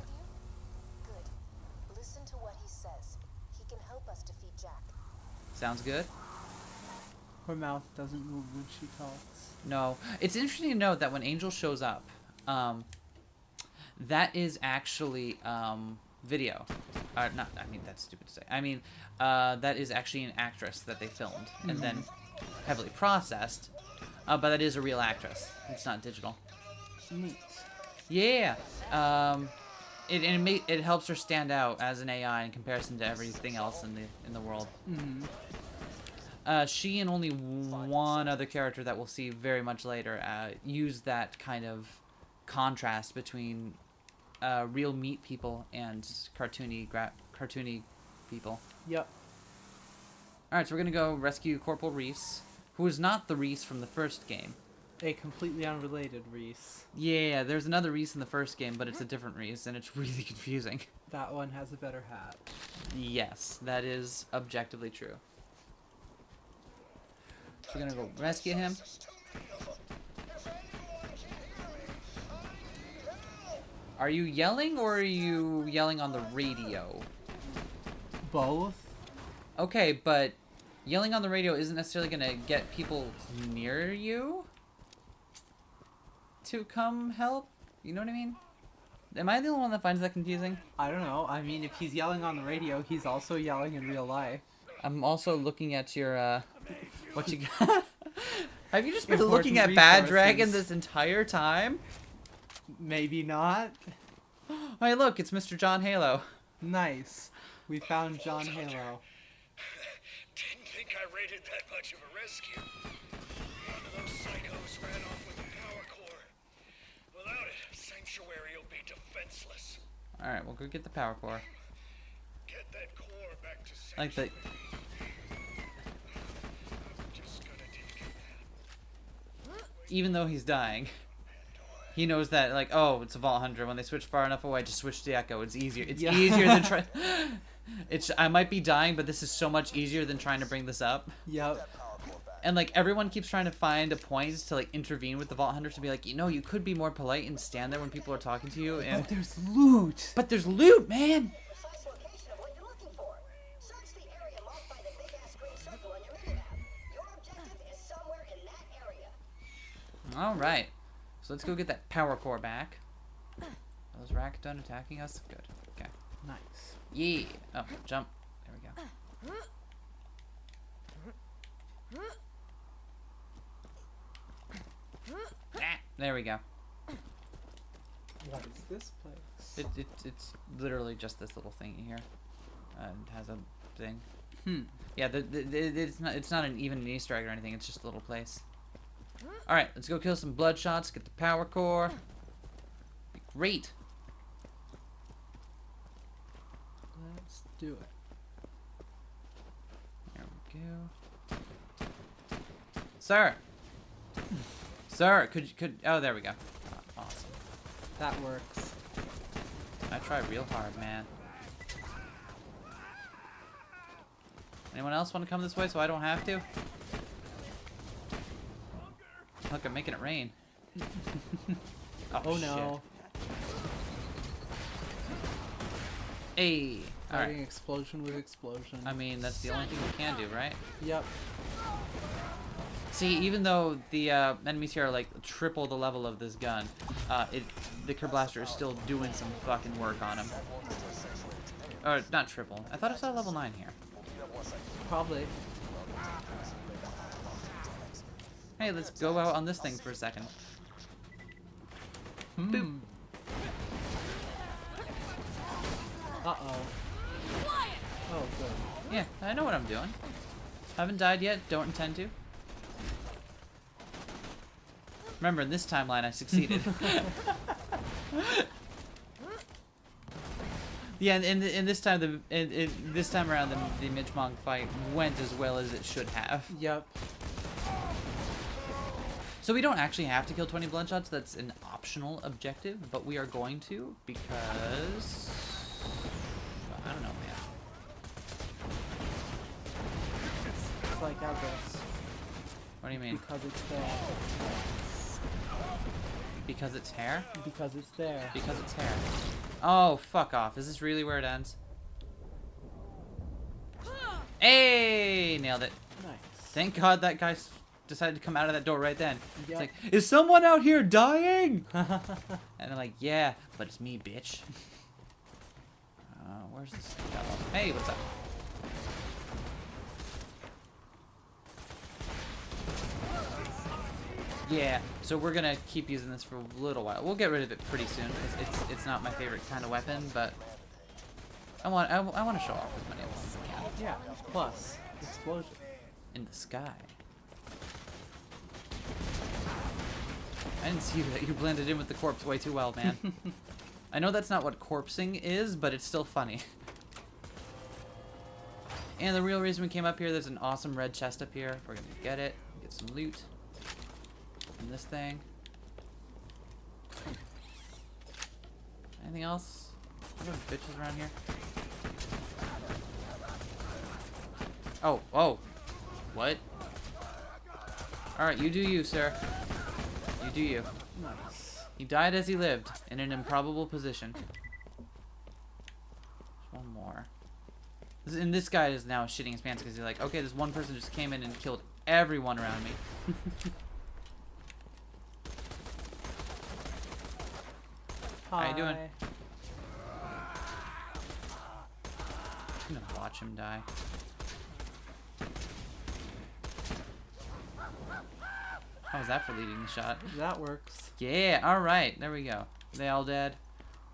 Good. Listen to what he says. He can help us defeat Jack. Sounds good. Her mouth doesn't move when she talks. No, it's interesting to note that when Angel shows up, that is actually video. Not. I mean, that's stupid to say. I mean, that is actually an actress that they filmed and then heavily processed. But that is a real actress. It's not digital. Neat. Yeah. It helps her stand out as an AI in comparison to everything else in the world. Mm-hmm. She and only one other character that we'll see very much later use that kind of contrast between real meat people and cartoony people. Yep. Alright, so we're gonna go rescue Corporal Reese, who is not the Reese from the first game. A completely unrelated Reese. Yeah, there's another Reese in the first game, but it's a different Reese, and it's really confusing. That one has a better hat. Yes, that is objectively true. So we're gonna go rescue him. Are you yelling, or are you yelling on the radio? Both? Okay, but yelling on the radio isn't necessarily gonna get people near you to come help. You know what I mean? Am I the only one that finds that confusing? I don't know. I mean, if he's yelling on the radio, he's also yelling in real life. I'm also looking at your, what you got? Have you just been looking Important at Bad resources. Dragon this entire time? Maybe not. Hey, look, it's Mr. John Halo. Nice. We found John Halo. Didn't think I rated that much of a rescue. One of those psychos ran off with the power core. Without it, Sanctuary will be defenseless. Alright, we'll go get the power core. Get that core back to I like Sanctuary. the... I'm just gonna take it. Even though he's dying, he knows that, like, oh, it's a Vault Hunter. When they switch far enough away, just switch to the Echo. It's easier. It's Yeah. easier than try... I might be dying, but this is so much easier than trying to bring this up. Yep. And, like, everyone keeps trying to find a point to, like, intervene with the Vault Hunters to be like, you know, you could be more polite and stand there when people are talking to you. And... But there's loot! But there's loot, man! Precise location of what you're looking for. Search the area marked by the big ass green circle on your minimap. Your objective is somewhere in that area. Alright. So let's go get that power core back. Are those Rack done attacking us? Good. Okay. Nice. Yeah. Oh, jump. There we go. There we go. What is this place? It's literally just this little thing here. It has a thing. Hmm. Yeah, it's not even an Easter egg or anything. It's just a little place. All right, let's go kill some bloodshots. Get the power core. Be great. Let's do it. There we go. Sir. Sir, could oh, there we go. Oh, awesome. That works. I try real hard, man. Anyone else want to come this way so I don't have to? Look, I'm making it rain. Oh no. Shit. Hey. All Fighting right. explosion with explosion. I mean, that's the only thing we can do, right? Yep. See, even though the enemies here are like triple the level of this gun, the Kerr Blaster is still doing some fucking work on him. Or not triple. I thought I saw level 9 here. Probably. Hey, let's go out on this thing for a second. Boom. Uh-oh. Oh, good. Yeah, I know what I'm doing. Haven't died yet, don't intend to. Remember, in this timeline, I succeeded. Yeah, and this time, this time around, the Midgemong fight went as well as it should have. Yep. So we don't actually have to kill 20 bloodshots. That's an optional objective, but we are going to because I don't know, man. It's like our best. What do you mean? Because it's there. Because it's hair? Because it's there. Because it's hair. Oh, fuck off. Is this really where it ends? Hey! Nailed it. Nice. Thank God that guy decided to come out of that door right then. Yep. It's like, is someone out here dying? And I'm like, yeah, but it's me, bitch. Where's this fellow? Hey, what's up? Yeah, so we're gonna keep using this for a little while. We'll get rid of it pretty soon because it's not my favorite kind of weapon, but I want to show off as many of them as I can. Yeah. Plus, explosion. In the sky. I didn't see that. You blended in with the corpse way too well, man. I know that's not what corpsing is, but it's still funny. And the real reason we came up here, there's an awesome red chest up here. We're gonna get it, get some loot. And this thing. Anything else? What are the bitches around here? Oh, oh. What? Alright, you do you, sir. You do you. Nice. He died as he lived, in an improbable position. There's one more. And this guy is now shitting his pants because he's like, okay, this one person just came in and killed everyone around me. How you doing? I'm gonna watch him die. How was that for leading the shot? That works. Yeah, alright, there we go. They all dead.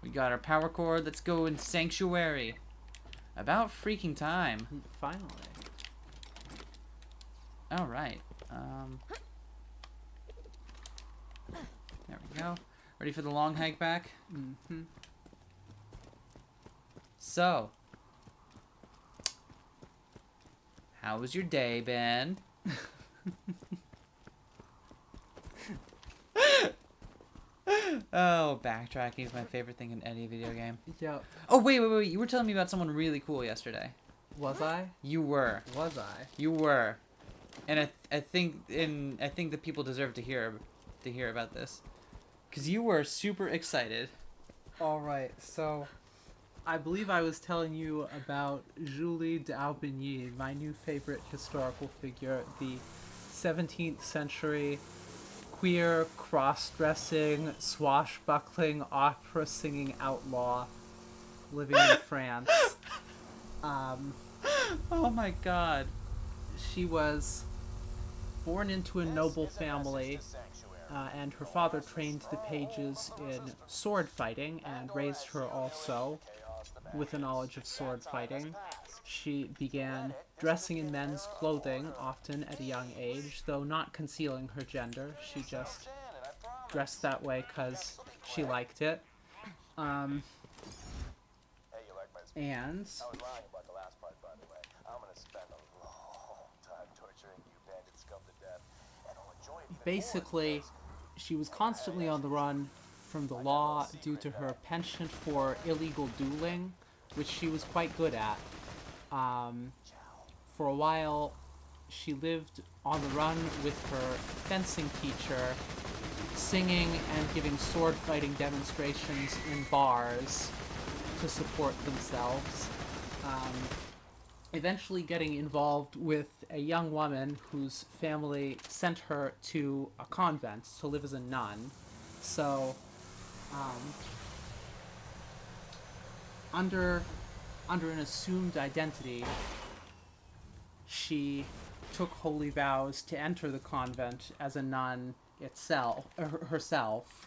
We got our power core. Let's go in Sanctuary. About freaking time. Finally. Alright. There we go. Ready for the long hike back? Mm-hmm. So, how was your day, Ben? Oh, backtracking is my favorite thing in any video game. Yep. Oh, wait. You were telling me about someone really cool yesterday. Was I? You were. Was I? You were. And I think the people deserve to hear about this. Cuz you were super excited. All right. So, I believe I was telling you about Julie d'Aubigny, my new favorite historical figure, the 17th century queer, cross-dressing, swashbuckling, opera-singing outlaw living in France. Oh my god. She was born into a noble family and her father trained the pages in sword fighting and raised her also with a knowledge of sword fighting. She began dressing in men's clothing, often at a young age, though not concealing her gender. She just dressed that way because she liked it. And I was lying about the last part, by the way. I'm gonna spend a long time torturing you bandit scum to death, and I'll enjoy it even more basically, she was constantly on the run from the law due to her penchant for illegal dueling, which she was quite good at. For a while, she lived on the run with her fencing teacher, singing and giving sword fighting demonstrations in bars to support themselves. Eventually getting involved with a young woman whose family sent her to a convent to live as a nun. So, under an assumed identity, she took holy vows to enter the convent as a nun herself,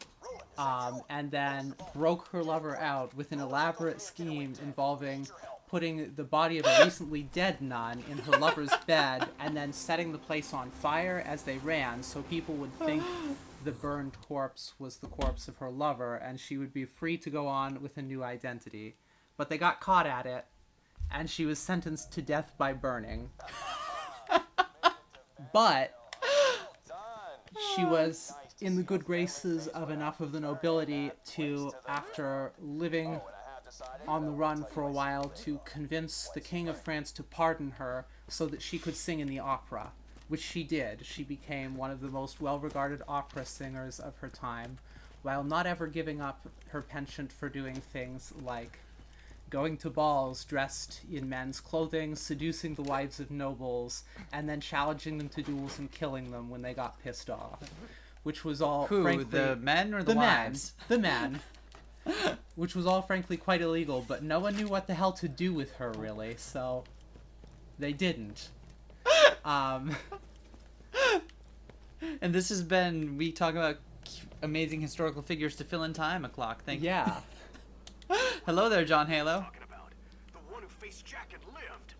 and then broke her lover out with an elaborate scheme involving putting the body of a recently dead nun in her lover's bed and then setting the place on fire as they ran, so people would think the burned corpse was the corpse of her lover and she would be free to go on with a new identity. But they got caught at it, and she was sentenced to death by burning. But she was in the good graces of enough of the nobility to, after living on the run for a while, to convince the King of France to pardon her so that she could sing in the opera, which she did. She became one of the most well-regarded opera singers of her time, while not ever giving up her penchant for doing things like going to balls dressed in men's clothing, seducing the wives of nobles, and then challenging them to duels and killing them when they got pissed off. Which was all, frankly... the men or the wives? The men. Which was all, frankly, quite illegal, but no one knew what the hell to do with her, really, so they didn't. And this has been, we talk about amazing historical figures to fill in time o'clock. Thank you. Yeah. Hello there, John Halo. Talking about the one who faced Jack and lived.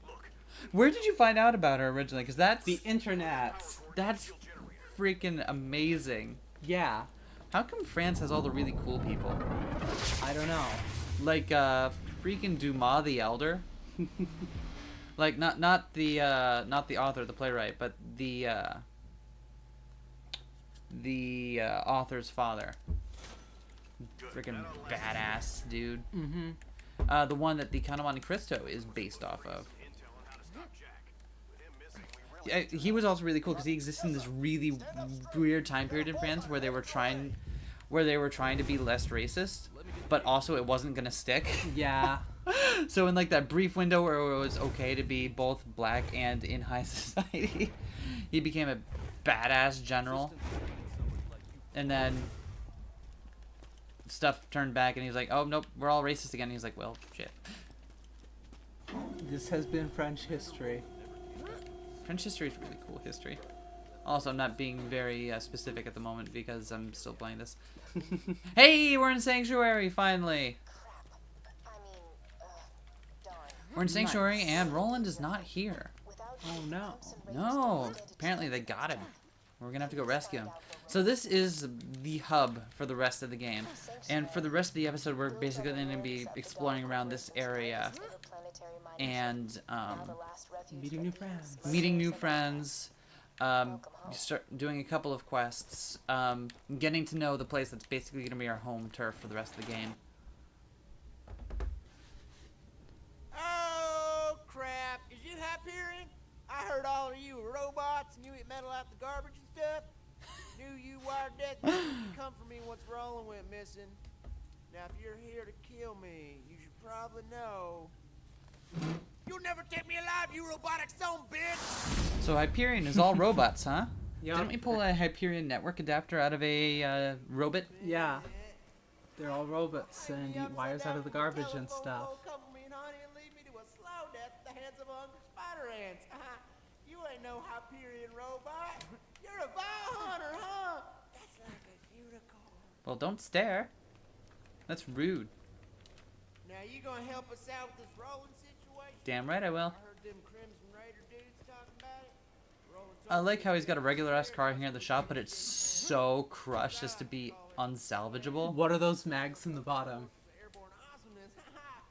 Look, Where did you find out about her originally? Because that's The internet. that's freaking amazing. Yeah. How come France has all the really cool people? I don't know. Like freaking Dumas the Elder. Like not the author, the playwright, but the author's father. Freaking badass dude. Mm-hmm. The one that the Count of Monte Cristo is based off of. intel on how to stop Jack. With him missing, we Yeah, he was also really cool because he existed in this really weird time period in France where they were trying to be less racist, but also it wasn't gonna stick. Yeah. So in like that brief window where it was okay to be both black and in high society, he became a badass general. And then stuff turned back and he was like, oh nope, we're all racist again. And he's like, well, shit. This has been French history. French history is really cool history. Also, I'm not being very specific at the moment because I'm still playing this. Hey, we're in Sanctuary, finally! I mean, darn. We're in Sanctuary and Roland is not here. Without Oh, no. No, apparently they got him. We're gonna have to go rescue him. So this is the hub for the rest of the game. And for the rest of the episode, we're basically gonna be exploring around this area and Meeting new friends. meeting new friends, start doing a couple of quests, getting to know the place that's basically going to be our home turf for the rest of the game. Oh, crap. Is it Hyperion? I heard all of you were robots and you eat metal out the garbage and stuff. Knew you wired death you'd come for me once Roland went missing. Now, if you're here to kill me, you should probably know. You'll never take me alive, you robotic son of a bitch! So Hyperion is all robots, huh? Yeah. Didn't we pull a Hyperion network adapter out of a robot? Yeah. They're all robots and eat wires out of the garbage and stuff. Come for me, honey, and leave me to a slow death at the hands of hungry spider ants. You ain't no Hyperion robot. You're a vile hunter, huh? Well, don't stare. That's rude. Now you gonna help us out with this rolling situation? Damn right I will. I heard them Crimson Raider dudes talking about it. Rolling I like how he's got a regular ass car here in the shop, but it's so crushed as to be unsalvageable. What are those mags in the bottom? airborne awesomeness.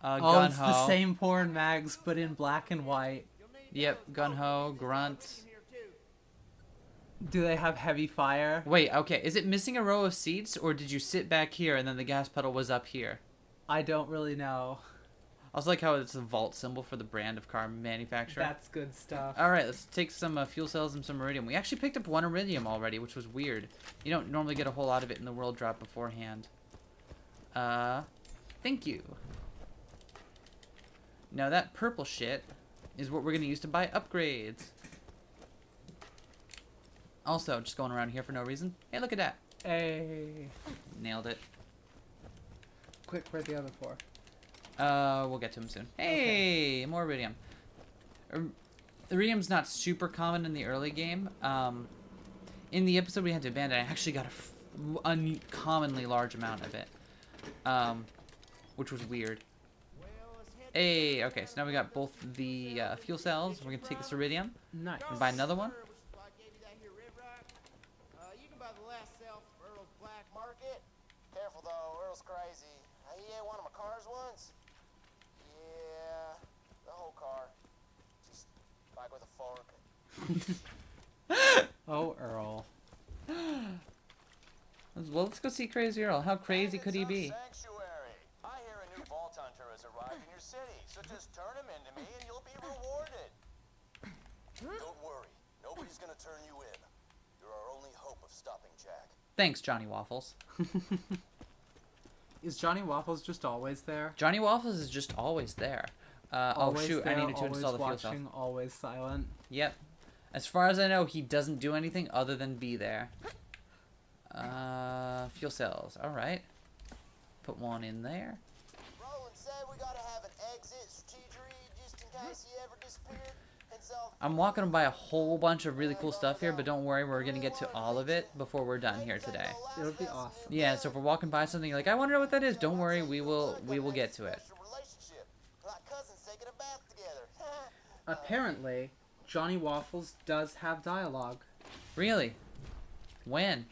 Oh, Gun it's the ho. same porn mags, but in black and white. Yep, gun ho, grunt. Here too. Do they have heavy fire? Wait, okay, is it missing a row of seats, or did you sit back here and then the gas pedal was up here? I don't really know. I also like how it's a vault symbol for the brand of car manufacturer. That's good stuff. Alright, let's take some fuel cells and some iridium. We actually picked up 1 iridium already, which was weird. You don't normally get a whole lot of it in the world drop beforehand. Thank you. Now that purple shit is what we're going to use to buy upgrades. Also, just going around here for no reason. Hey, look at that. Hey. Nailed it. Quick, where are the other 4? We'll get to him soon. Hey, more iridium. Iridium's not super common in the early game. In the episode we had to abandon, I actually got a uncommonly large amount of it. Which was weird. Hey, okay, so now we got both the fuel cells. We're gonna take this iridium Nice. and buy another one. Which is why I gave you that here rib rack. You can buy the last sale from Earl's Black Market. Careful though, Earl's crazy. He ate one of my cars once. Yeah, the whole car. Just like with a fork. Oh, Earl. Well, let's go see Crazy Earl. How crazy could he be? Sanctuary. I hear a new vault hunter has arrived in your city, so just turn him into me and you'll be rewarded. Don't worry, nobody's gonna turn you in. You're our only hope of stopping Jack. Thanks, Johnny Waffles. Is Johnny Waffles just always there? Johnny Waffles is just always there. Oh Always shoot, there, I needed to always install the fuel cell. watching, always silent. Yep. As far as I know, he doesn't do anything other than be there. Fuel cells. Alright. Put one in there. Roland said we gotta have an exit strategy just in case he ever disappeared. And so I'm walking by a whole bunch of really cool stuff here, but don't worry, we're gonna get to all of it before we're done here today. It'll be awesome. Yeah, so if we're walking by something you're like, I want to know what that is, don't worry, we will get to it. relationship. Like cousins taking a bath together. Apparently, Johnny Waffles does have dialogue. Really? When?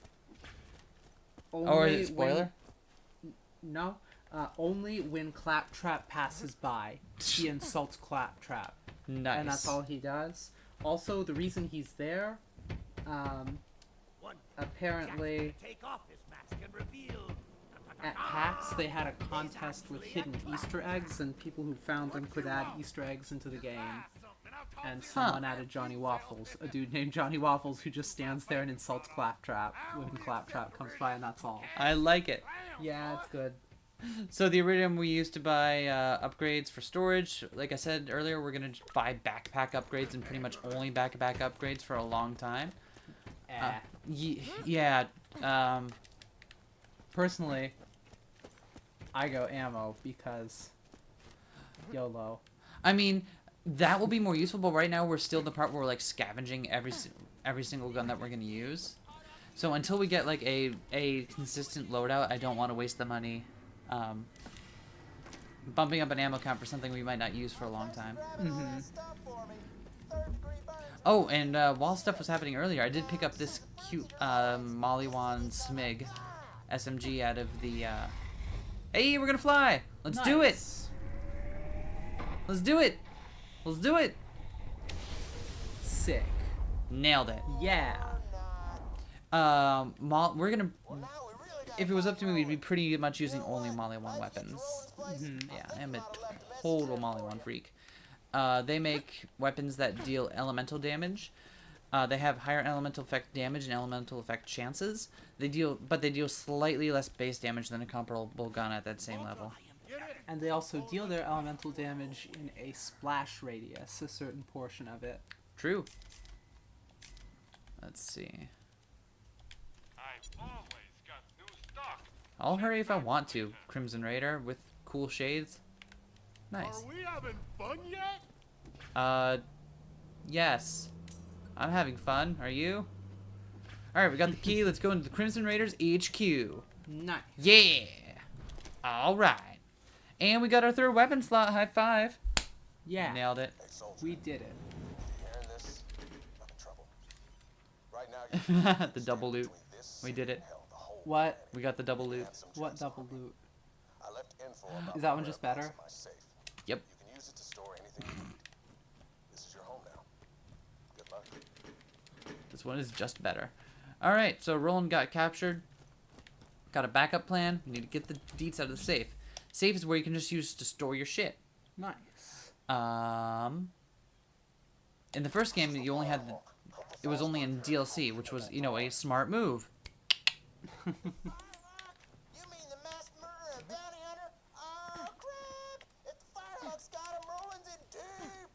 Only Or is it spoiler? No. Only when Claptrap passes by, he insults Claptrap. Nice. And that's all he does. Also, the reason he's there, apparently, Take off his mask and reveal. at PAX they had a contest with hidden Easter eggs, and people who found them could add Easter eggs into the game. And someone added Johnny Waffles, a dude named Johnny Waffles who just stands there and insults Claptrap when Claptrap comes by, and that's all. I like it. Yeah, it's good. So the iridium we used to buy upgrades for storage. Like I said earlier, we're going to buy backpack upgrades and pretty much only backpack upgrades for a long time. Yeah. Personally, I go ammo because YOLO. I mean, that will be more useful, but right now we're still in the part where we're like scavenging every single gun that we're going to use. So until we get like a consistent loadout, I don't want to waste the money bumping up an ammo count for something we might not use for a long time. Oh, and while stuff was happening earlier, I did pick up this cute Mollywan Smig SMG out of the... Hey, we're gonna fly! Let's do it! Let's do it! Let's do it! Sick. Nailed it. Yeah. We're gonna... If it was up to me, we'd be pretty much using only Mollywan weapons. Yeah, I'm a total Mollywan freak. They make weapons that deal elemental damage. They have higher elemental effect damage and elemental effect chances. They deal slightly less base damage than a comparable gun at that same level. And they also deal their elemental damage in a splash radius, a certain portion of it. True. Let's see. I'll hurry if I want to, Crimson Raider, with cool shades. Nice. Are we having fun yet? Yes. I'm having fun. Are you? Alright, we got the key. Let's go into the Crimson Raiders HQ. Nice. Yeah. All right. And we got our third weapon slot. High five. Yeah. Nailed it. Hey, soldier, We did it. hearing this? I'm in trouble. Right now, The double loot. We did it. hell, the whole What? We got the double loot. have some What gems on double me. loot? I left info about Is that my one just whereabouts better? in my safe. Yep. You can use it to store anything you need. This is your home now. Good luck. This one is just better. All right. So Roland got captured. Got a backup plan. We need to get the deets out of the safe. Safe is where you can just use to store your shit. Nice. In the first game, you only had it was only in DLC, which was, you know, a smart move. You mean the masked murderer and bounty hunter? Oh, crap! If the Firehawk's got him, Roland's in deep!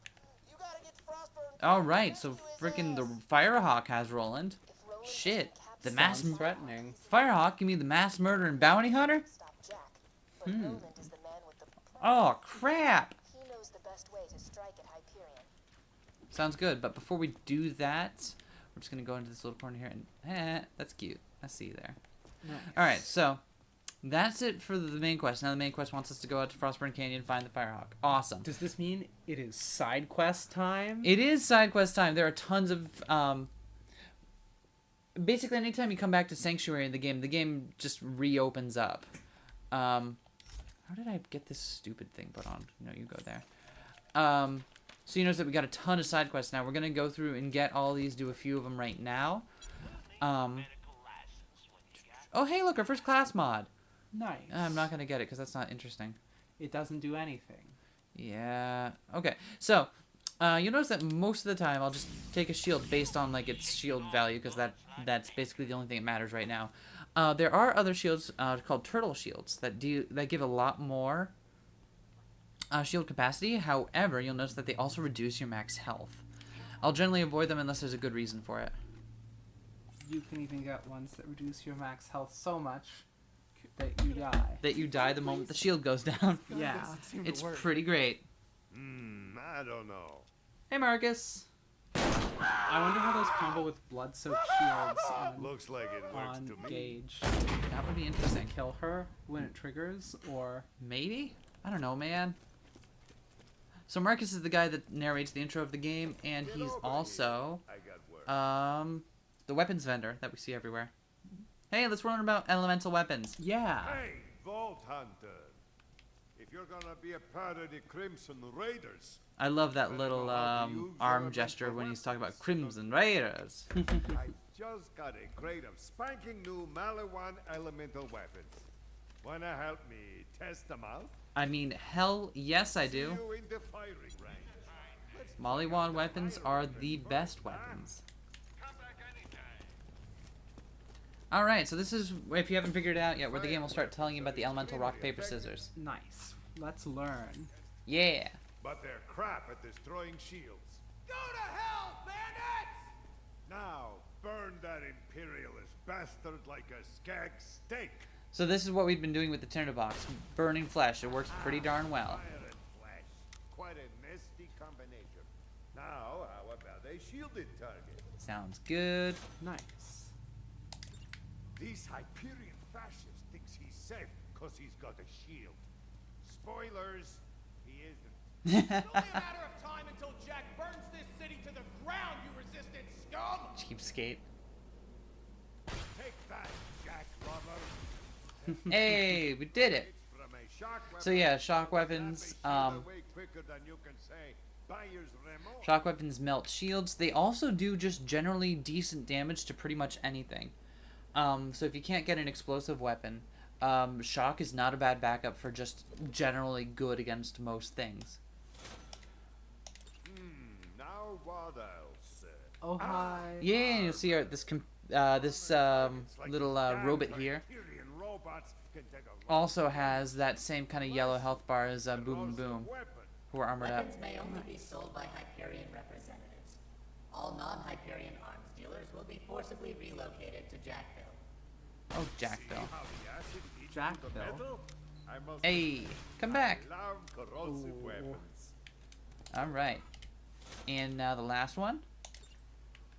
You gotta get Frostburn. All right, so freaking the Firehawk has Roland. If Roland Shit, isn't the captured, mass Sounds threatening. Firehawk. You mean the mass murderer and bounty hunter? stop Jack. But Roland is the man with the plan. Oh crap! He knows the best way to strike at Hyperion. Sounds good. But before we do that, we're just gonna go into this little corner here and that's cute. I see you there. Nice. All right, so that's it for the main quest. Now the main quest wants us to go out to Frostburn Canyon and find the Firehawk. Awesome. Does this mean it is side quest time? It is side quest time. There are tons of basically anytime you come back to Sanctuary in the game just reopens up. How did I get this stupid thing put on? No, you go there. So you notice that we got a ton of side quests now. We're gonna go through and get all these, do a few of them right now. Oh hey, look, our first class mod. Nice. I'm not gonna get it because that's not interesting. It doesn't do anything. Yeah. Okay. So, you'll notice that most of the time I'll just take a shield based on like its shield value because that's basically the only thing that matters right now. There are other shields called turtle shields that give a lot more shield capacity. However, you'll notice that they also reduce your max health. I'll generally avoid them unless there's a good reason for it. You can even get ones that reduce your max health so much that you die. That you die the moment the shield goes down. Yeah. It's pretty great. I don't know. Hey, Marcus. I wonder how those combo with blood-soaked shields Looks like it works on to me. Gage. That would be interesting. Kill her when it triggers, or Maybe? I don't know, man. So Marcus is the guy that narrates the intro of the game, and he's also I got work. the weapons vendor that we see everywhere. Hey, let's learn about elemental weapons. yeah. Hey, Vault Hunter. If you're gonna be a part of the Crimson Raiders, I love that little arm gesture when he's talking about Crimson Raiders. I just got a crate of spanking new Maliwan elemental weapons. Wanna help me test them out? I mean, hell yes I See do. you in the firing range. Let's Mollywan weapons are the best weapons. Alright, so this is, if you haven't figured it out yet, where the game will start telling you about the elemental rock, paper, scissors. Nice. Let's learn. Yeah. But they're crap at destroying shields. Go to hell, bandits! Now, burn that imperialist bastard like a skag steak. So this is what we've been doing with the tinderbox. Burning flesh. It works pretty darn well. Fire and flesh. Quite a nasty combination. Now, how about a shielded target? Sounds good. Nice. This Hyperion fascist thinks he's safe because he's got a shield. Spoilers, he isn't. It's only a matter of time until Jack burns this city to the ground, you resistant scum! Cheapskate. Take that, Jack Robber. Hey, we did it. From a shock weapon, So yeah, shock weapons. that may shield away quicker than you can say, buyer's remorse. Shock weapons melt shields. They also do just generally decent damage to pretty much anything. So if you can't get an explosive weapon, shock is not a bad backup for just generally good against most things. Now what else? Oh, hi. Yeah, you'll see this It's like little these damn robot here Hyperion robots can take a also has that same kind of yellow health bar as Boom and Boom, weapon. who are armored up. Weapons may only be sold by Hyperion representatives. All non-Hyperion arms dealers will be forcibly relocated to Jackville. Oh, Jackville. How the acid eats Jackville? the metal? I must Hey, come back. I love corrosive Ooh. weapons. All right. And now the last one.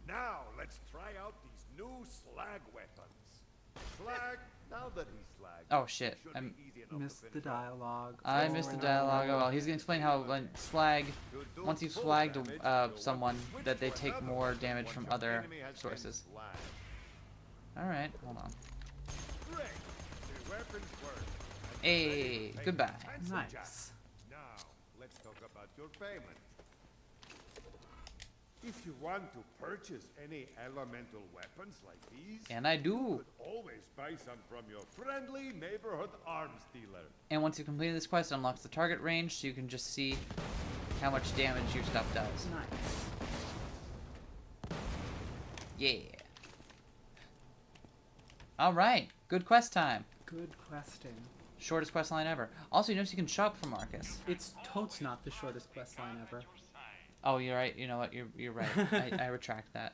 Now let's try out these new slag weapons. Slag Now that he's flagged, Oh shit! should I be easy enough to Missed the finish off. dialogue. missed the dialogue. Oh well, he's gonna explain how when slag, once you've slagged someone, that they take more damage from other sources. All right, hold on. Great. The weapons work. Hey, goodbye. Nice. Now, let's talk about your payment. If you want to purchase any elemental weapons like these, And I you do. could always buy some from your friendly neighborhood arms dealer. And once you complete this quest, it unlocks the target range, so you can just see how much damage your stuff does. Nice. Yeah. All right, good quest time. Good questing. Shortest quest line ever. Also, you notice you can shop for Marcus. It's totes not the shortest quest line ever. Oh, you're right. You know what? You're right. I retract that.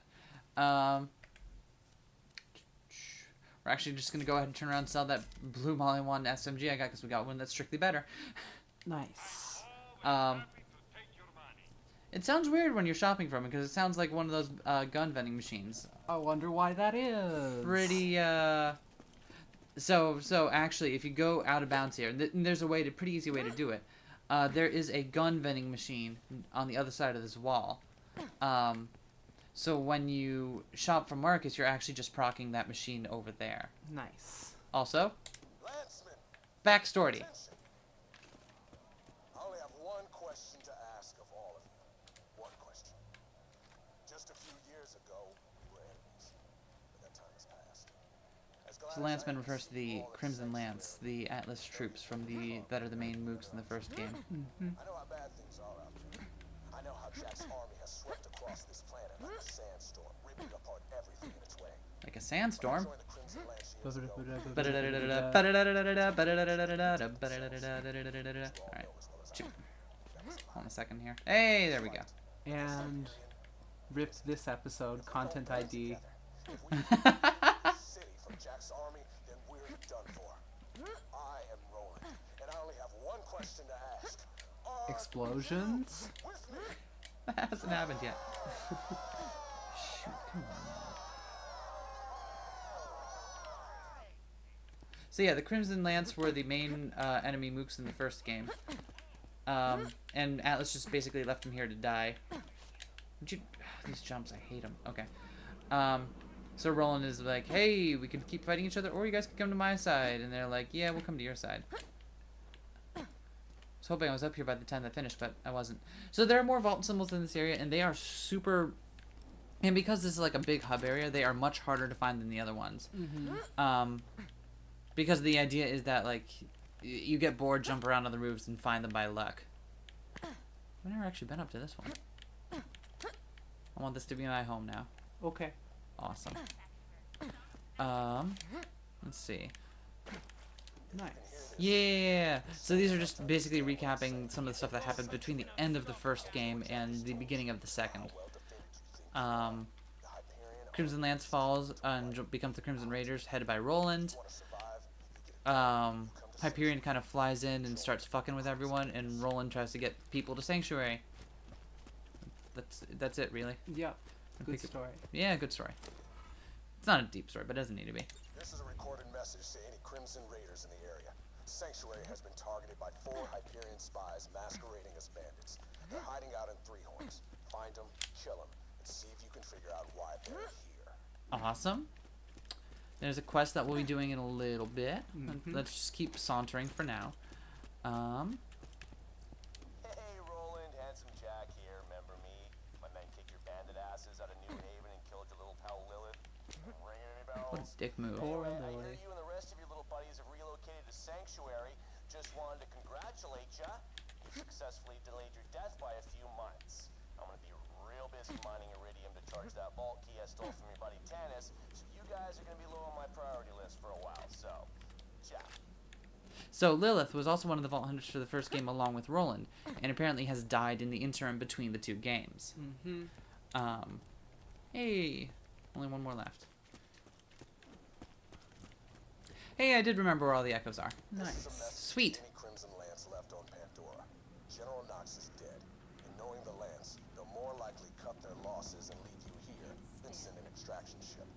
We're actually just gonna go ahead and turn around and sell that blue Molly 1 SMG I got because we got one that's strictly better. Nice. It sounds weird when you're shopping from it because it sounds like one of those gun vending machines. I wonder why that is. Pretty So actually, if you go out of bounds here, there's a pretty easy way to do it. There is a gun vending machine on the other side of this wall. So when you shop for Marcus, you're actually just procking that machine over there. Nice. Also, Lanceman, backstory. attention. I only have one question to ask of all of you. One question. Just a few years ago, we were enemies, but that time has passed. As glad So as I Lanceman am to refers to see the you all at Crimson Sanctuary, Lance, the Atlas troops from that are the main mooks in the first game. I know how bad things are out there. I know how Jack's army has swept across this planet like a sandstorm, ripping apart everything in its way. Like a sandstorm. Joined the Crimson Lance years ago. Alright. Hold on a second here. Hey, there we go. And ripped this episode, content ID. If we the city from Jack's army, then we're done for. I am Roland, and I only have one question to ask. Are Explosions? you with me? That hasn't happened yet. Shoot, come on. So yeah, the Crimson Lance were the main enemy mooks in the first game. And Atlas just basically left him here to die. These jumps, I hate them. Okay. So Roland is like, hey, we can keep fighting each other, or you guys can come to my side. And they're like, yeah, we'll come to your side. I was hoping I was up here by the time that finished, but I wasn't. So there are more vault symbols in this area, and they are super... And because this is like a big hub area, they are much harder to find than the other ones. Because the idea is that, like, you get bored, jump around on the roofs, and find them by luck. I've never actually been up to this one. I want this to be my home now. Okay. Awesome. Let's see. Nice. Yeah! So these are just basically recapping some of the stuff that happened between the end of the first game and the beginning of the second. Crimson Lance falls and becomes the Crimson Raiders, headed by Roland. Hyperion kind of flies in and starts fucking with everyone, and Roland tries to get people to Sanctuary. That's it, really. Yeah. Good story. Yeah, good story. It's not a deep story, but it doesn't need to be. This is a recorded message to any Crimson Raiders in the area. Sanctuary has been targeted by 4 Hyperion spies masquerading as bandits. They're hiding out in Three Horns. Find them, kill them, and see if you can figure out why they're here. Awesome. There's a quest that we'll be doing in a little bit. Let's just keep sauntering for now. Hey, Roland, Handsome Jack here. Remember me? My men kicked your bandit asses out of New Haven and killed your little pal Lilith. Ringing any bells? What a dick move. Poor I hear Lily. you and the rest of your little buddies have relocated to Sanctuary. Just wanted to congratulate ya. You successfully delayed your death by a few months. I'm gonna be real busy mining iridium to charge that vault key I stole from your buddy Tanis, so you guys are gonna be low on my priority list for a while, so, ciao. So Lilith was also one of the Vault Hunters for the first game along with Roland, and apparently has died in the interim between the two games. Hey, only one more left. Hey, I did remember where all the echoes are. This is a Nice. message Sweet. to any Crimson Lance left on Pandora. General Knox is dead, and knowing the Lance, they'll more likely cut their losses and leave you here than send an extraction ship.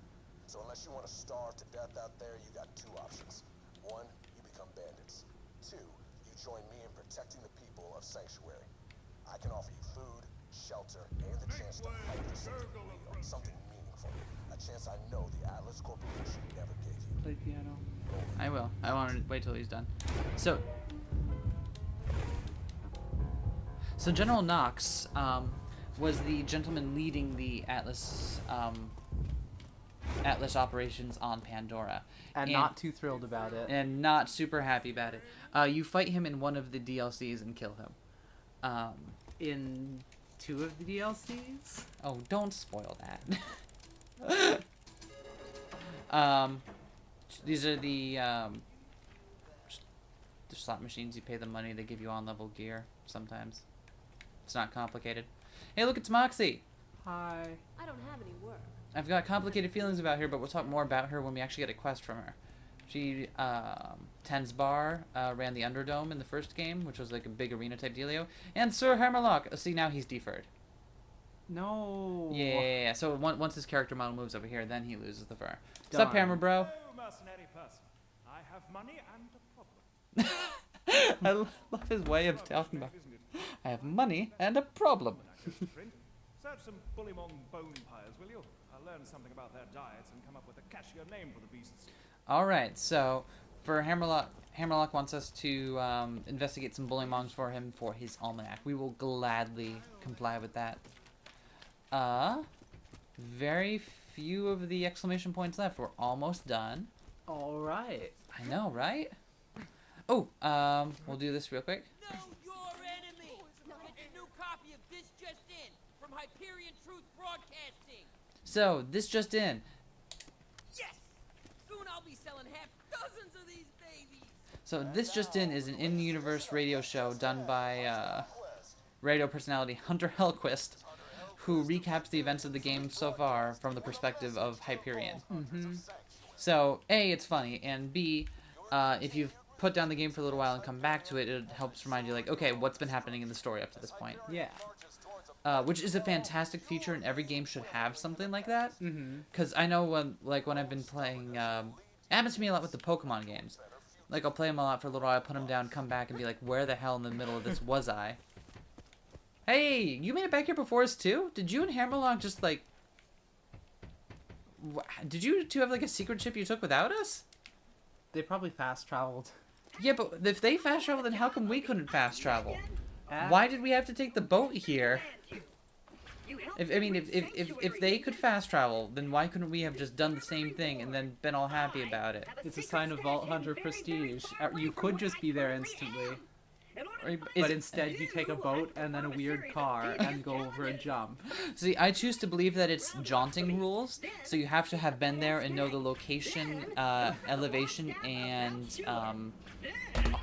So unless you want to starve to death out there, you got 2 options. join me in protecting the people of Sanctuary. I can offer you food, shelter, and the chance to fight for something real, something meaningful. A chance I know the Atlas Corporation never gave you. Play piano. I will. I want to wait till he's done. So General Knox was the gentleman leading the Atlas operations on Pandora. And not too thrilled about it. And not super happy about it. You fight him in one of the DLCs and kill him. In 2 of the DLCs? Oh, don't spoil that. These are the slot machines. You pay the money, they give you on-level gear sometimes. It's not complicated. Hey, look, it's Moxie! Hi. I don't have any work. I've got complicated feelings about her, but we'll talk more about her when we actually get a quest from her. She tends bar, ran the Underdome in the first game, which was like a big arena type dealio. And Sir Hammerlock, see, now he's deferred. No. Yeah, so once his character model moves over here, then he loses the fur. What's Darn. up, Hammer Bro? Oh, mercenary person. I have money and a problem. I love his way of talking about. I have money and a problem. Search some bullymong bone piles, will you? I'll learn something about their diets and come up with a catchier name for the beasts. Alright, so for Hammerlock wants us to investigate some bullymongs for him for his almanac. We will gladly comply with that. Very few of the exclamation points left. We're almost done. Alright. I know, right? Oh, we'll do this real quick. Know your enemy. Get your new copy of This Just In from Hyperion Truth Broadcasting. So, this just in. Yes. Soon I'll be selling half dozens of these babies. So, This Just In is an in-universe radio show done by radio personality Hunter Hellquist, who recaps the events of the game so far from the perspective of Hyperion. So, A, it's funny, and B, if you've put down the game for a little while and come back to it, it helps remind you, like, okay, what's been happening in the story up to this point. Yeah. Which is a fantastic feature, and every game should have something like that. Because I know when I've been playing, it happens to me a lot with the Pokemon games. Like, I'll play them a lot for a little while, put them down, come back, and be like, where the hell in the middle of this was I? Hey, you made it back here before us, too? Did you and Hammerlock just, like... Did you two have, like, a secret ship you took without us? They probably fast traveled. Yeah, but if they fast traveled, then how come we couldn't fast travel? Why did we have to take the boat here? If they could fast travel, then why couldn't we have just done the same thing and then been all happy about it? It's a sign of Vault Hunter prestige. You could just be there instantly. But instead you take a boat and then a weird car and go over a jump. See, I choose to believe that it's jaunting rules, so you have to have been there and know the location, elevation, and, oh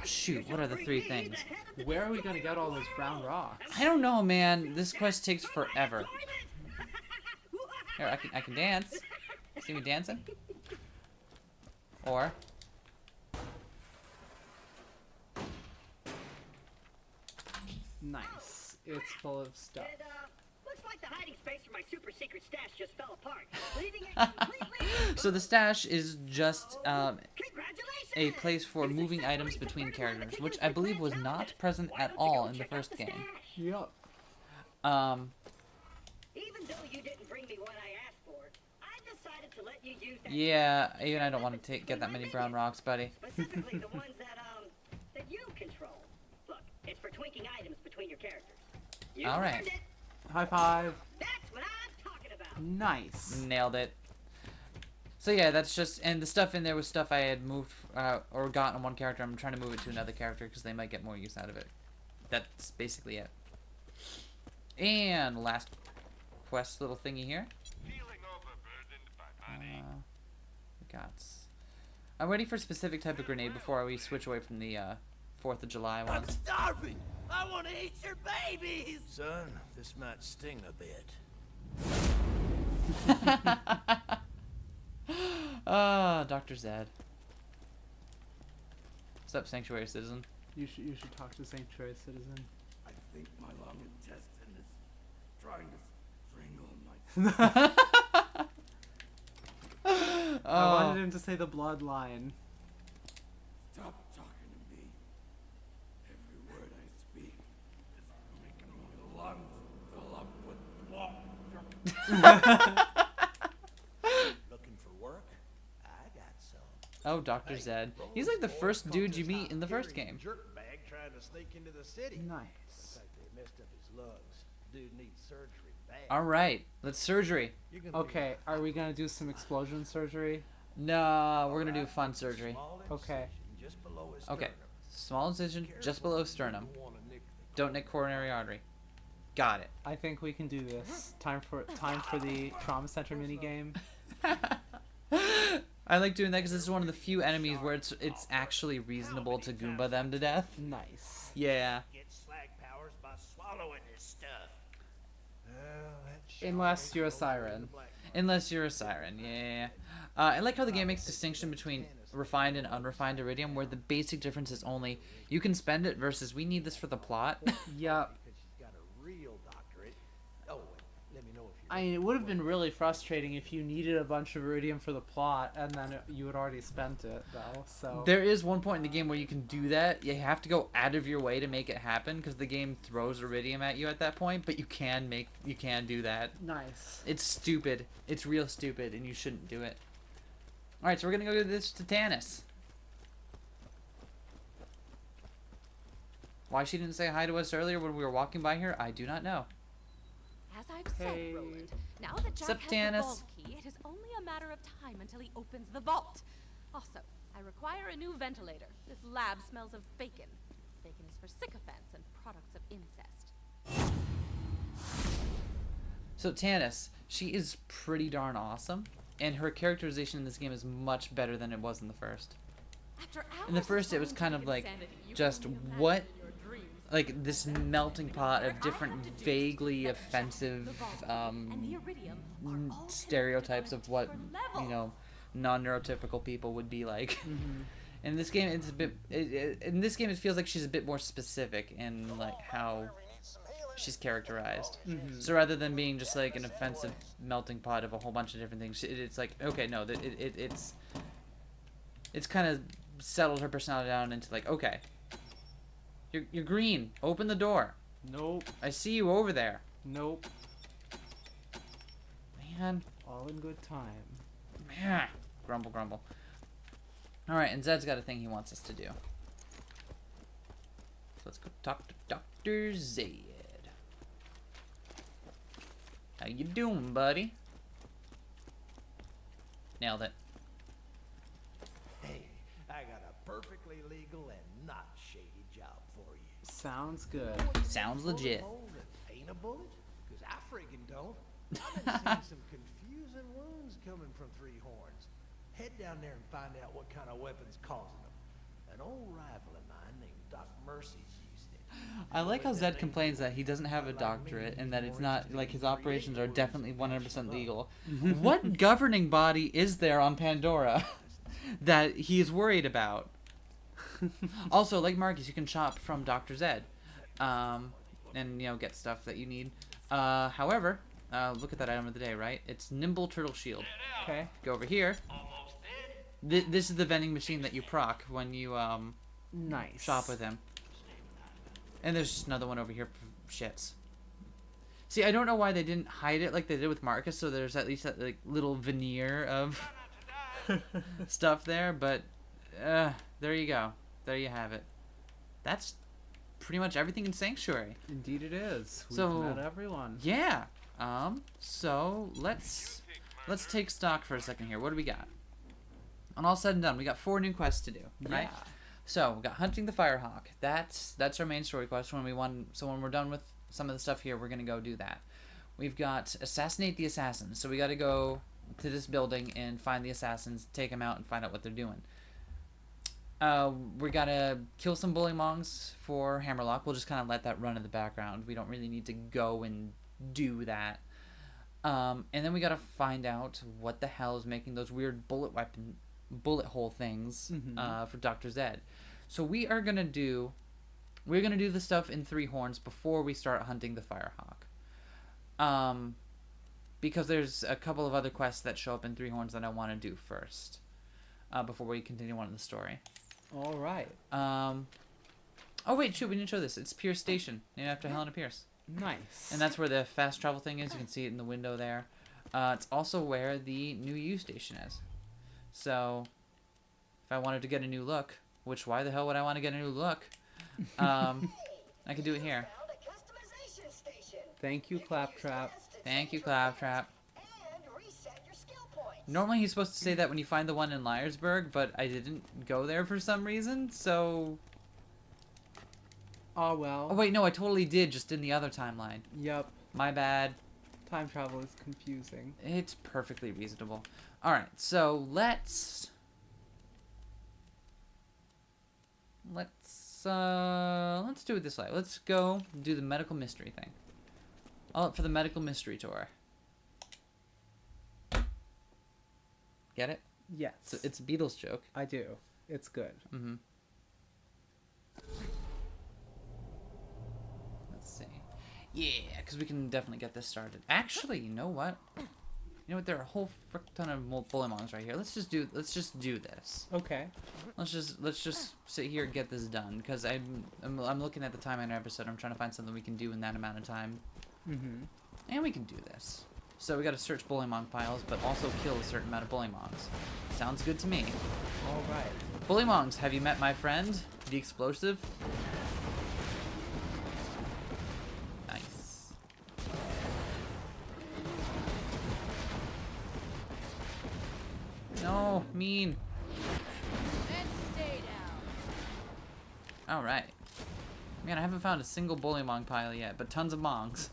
shoot, what are the 3 things? Where are we gonna get all those brown rocks? I don't know, man. This quest takes forever. Here, I can dance. See me dancing? Or... Nice. It's full of stuff. Looks like the hiding space for my super secret stash just fell apart, leaving it completely... So the stash is just Congratulations! a place for moving items between characters, which I believe was not present at all in the first game. Yup. Even though you didn't bring me what I asked for, I decided to let you use that... Yeah, even I don't want to get that many brown rocks, buddy. Specifically the ones that you control. Look, it's for tweaking items between your characters. You All right. earned it. High five. That's what I'm talking about. Nice. Nailed it. So yeah, that's just, and the stuff in there was stuff I had moved or got on one character. I'm trying to move it to another character because they might get more use out of it. That's basically it. And last quest little thingy here. I'm waiting for a specific type of grenade before we switch away from the 4th of July I'm ones. starving. I want to eat your babies. Son, this might sting a bit. Dr. Zed. What's up, Sanctuary Citizen? You should talk to Sanctuary Citizen. I think my long intestine is trying to strangle my... I wanted him to say the bloodline. Stop talking to me. Looking for work? I got some. Oh, Dr. Zed. He's like the first dude you meet in the first game. Jerkbag trying to sneak into the city. Nice. Looks like they messed up his lungs. Dude needs surgery bad. All right, let's surgery. You're gonna Okay, are we gonna do some explosion surgery? No, we're gonna do fun surgery. Okay. just below his Okay, sternum. small incision just below sternum. You don't wanna nick the Don't nick coronary artery. Got it. I think we can do this. Time for the trauma center mini game. I like doing that because this is one of the few enemies where it's actually reasonable to Goomba them to death. Nice. Yeah. Get slag powers by swallowing this stuff. Unless you're a siren. Unless you're a siren, yeah. I like how the game makes distinction between refined and unrefined iridium, where the basic difference is only you can spend it versus we need this for the plot. Yep. because she's got a real doctorate. Oh, let me know if you. I mean, it would have been really frustrating if you needed a bunch of iridium for the plot, and then you had already spent it, though. So There is one point in the game where you can do that. You have to go out of your way to make it happen because the game throws iridium at you at that point, but you can do that. nice. It's stupid. It's real stupid, and you shouldn't do it. Alright, so we're gonna go do this to Tannis. Why she didn't say hi to us earlier when we were walking by here, I do not know. As I've Hey. said, Roland, now that Jack Sup, has Tannis? the vault key, it is only a matter of time until he opens the vault. Also, I require a new ventilator. This lab smells of bacon. Bacon is for sycophants and products of incest. So Tannis, she is pretty darn awesome, and her characterization in this game is much better than it was in the first. After In the hours of first, it was kind of like insanity, you just can only what, imagine your dreams. like this melting pot of different vaguely offensive And the iridium are all stereotypes of what level. non-neurotypical people would be like. In this game, it's a bit. In this game, it feels like she's a bit more specific in like how she's characterized. So rather than being just like an offensive melting pot of a whole bunch of different things, it's like okay, no, it's kind of settled her personality down into like okay, you're green. Open the door. Nope. I see you over there. Nope. Man. All in good time. Man. Grumble, grumble. Alright, and Zed's got a thing he wants us to do. So let's go talk to Dr. Zed. How you doing, buddy? Nailed it. Hey, I got a perfectly legal and not shady job for you. Sounds good. Sounds legit. Pull a hole and paint a bullet? Because I friggin' don't. I've been seeing some confusing wounds coming from Three Horns. Head down there and find out what kind of weapon's causing them. An old rival of mine named Doc Mercy's used it. I like how Zed complains that he doesn't have a doctorate and that it's not, like, his operations are definitely 100% legal. What governing body is there on Pandora that he is worried about? Also, like Marcus, you can shop from Dr. Zed, and, get stuff that you need. However, look at that item of the day, right? It's Nimble Turtle Shield. Okay. Go over here. This is the vending machine that you proc when you, Nice. shop with him. And there's just another one over here for shits. See, I don't know why they didn't hide it like they did with Marcus, so there's at least that like little veneer of stuff there, but there you go. There you have it. That's pretty much everything in Sanctuary. Indeed it is. We've So- met everyone. Yeah. So let's take stock for a second here. What do we got? On all said and done, we got 4 new quests to do, right? Yeah. So we got hunting the Firehawk. That's our main story quest. When we're done with some of the stuff here, we're gonna go do that. We've got assassinate the assassins. So we got to go to this building and find the assassins, take them out, and find out what they're doing. We gotta kill some bullymongs for Hammerlock. We'll just kind of let that run in the background. We don't really need to go and do that. And then we gotta find out what the hell is making those weird bullet hole things for Dr. Zed. So we're gonna do the stuff in Three Horns before we start hunting the Firehawk. Because there's a couple of other quests that show up in Three Horns that I want to do first, before we continue on in the story. All right. Oh wait, shoot, we didn't show this. It's Pierce Station, named after Helena Pierce. Nice. And that's where the fast travel thing is. You can see it in the window there. It's also where the new U station is. So, if I wanted to get a new look, which why the hell would I want to get a new look? I could do it here. Found a customization station. Thank you, Claptrap. Thank you, Claptrap. And reset your skill points. Normally he's supposed to say that when you find the one in Liarsburg, but I didn't go there for some reason, so... Oh, well. Oh, wait, no, I totally did, just in the other timeline. Yep. My bad. Time travel is confusing. It's perfectly reasonable. Alright, so let's do it this way. Let's go do the medical mystery thing. All up for the medical mystery tour. Get it? Yes. It's a Beatles joke. I do. It's good. Mm-hmm. Let's see. Yeah, because we can definitely get this started. Actually, you know what? You know what? There are a whole frick ton of Bullymongs right here. Let's just do this. Okay. Let's just sit here and get this done. Because I'm looking at the time on our episode. I'm trying to find something we can do in that amount of time. Mm-hmm. And we can do this. So we got to search Bullymong piles, but also kill a certain amount of Bullymongs. Sounds good to me. All right. Bullymongs, have you met my friend, the explosive? Nice. No, mean. And stay down. Alright. Man, I haven't found a single Bullymong pile yet, but tons of Mongs.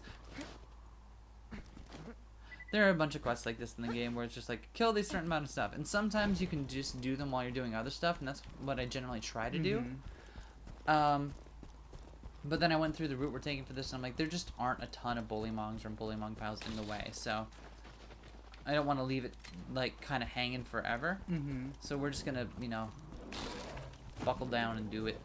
There are a bunch of quests like this in the game where it's just like, kill these certain amount of stuff. And sometimes you can just do them while you're doing other stuff, and that's what I generally try to do. But then I went through the route we're taking for this, and I'm like, there just aren't a ton of Bullymongs or Bullymong piles in the way, so I don't want to leave it, like, kind of hanging forever. Mm-hmm. So we're just gonna, you know, buckle down and do it.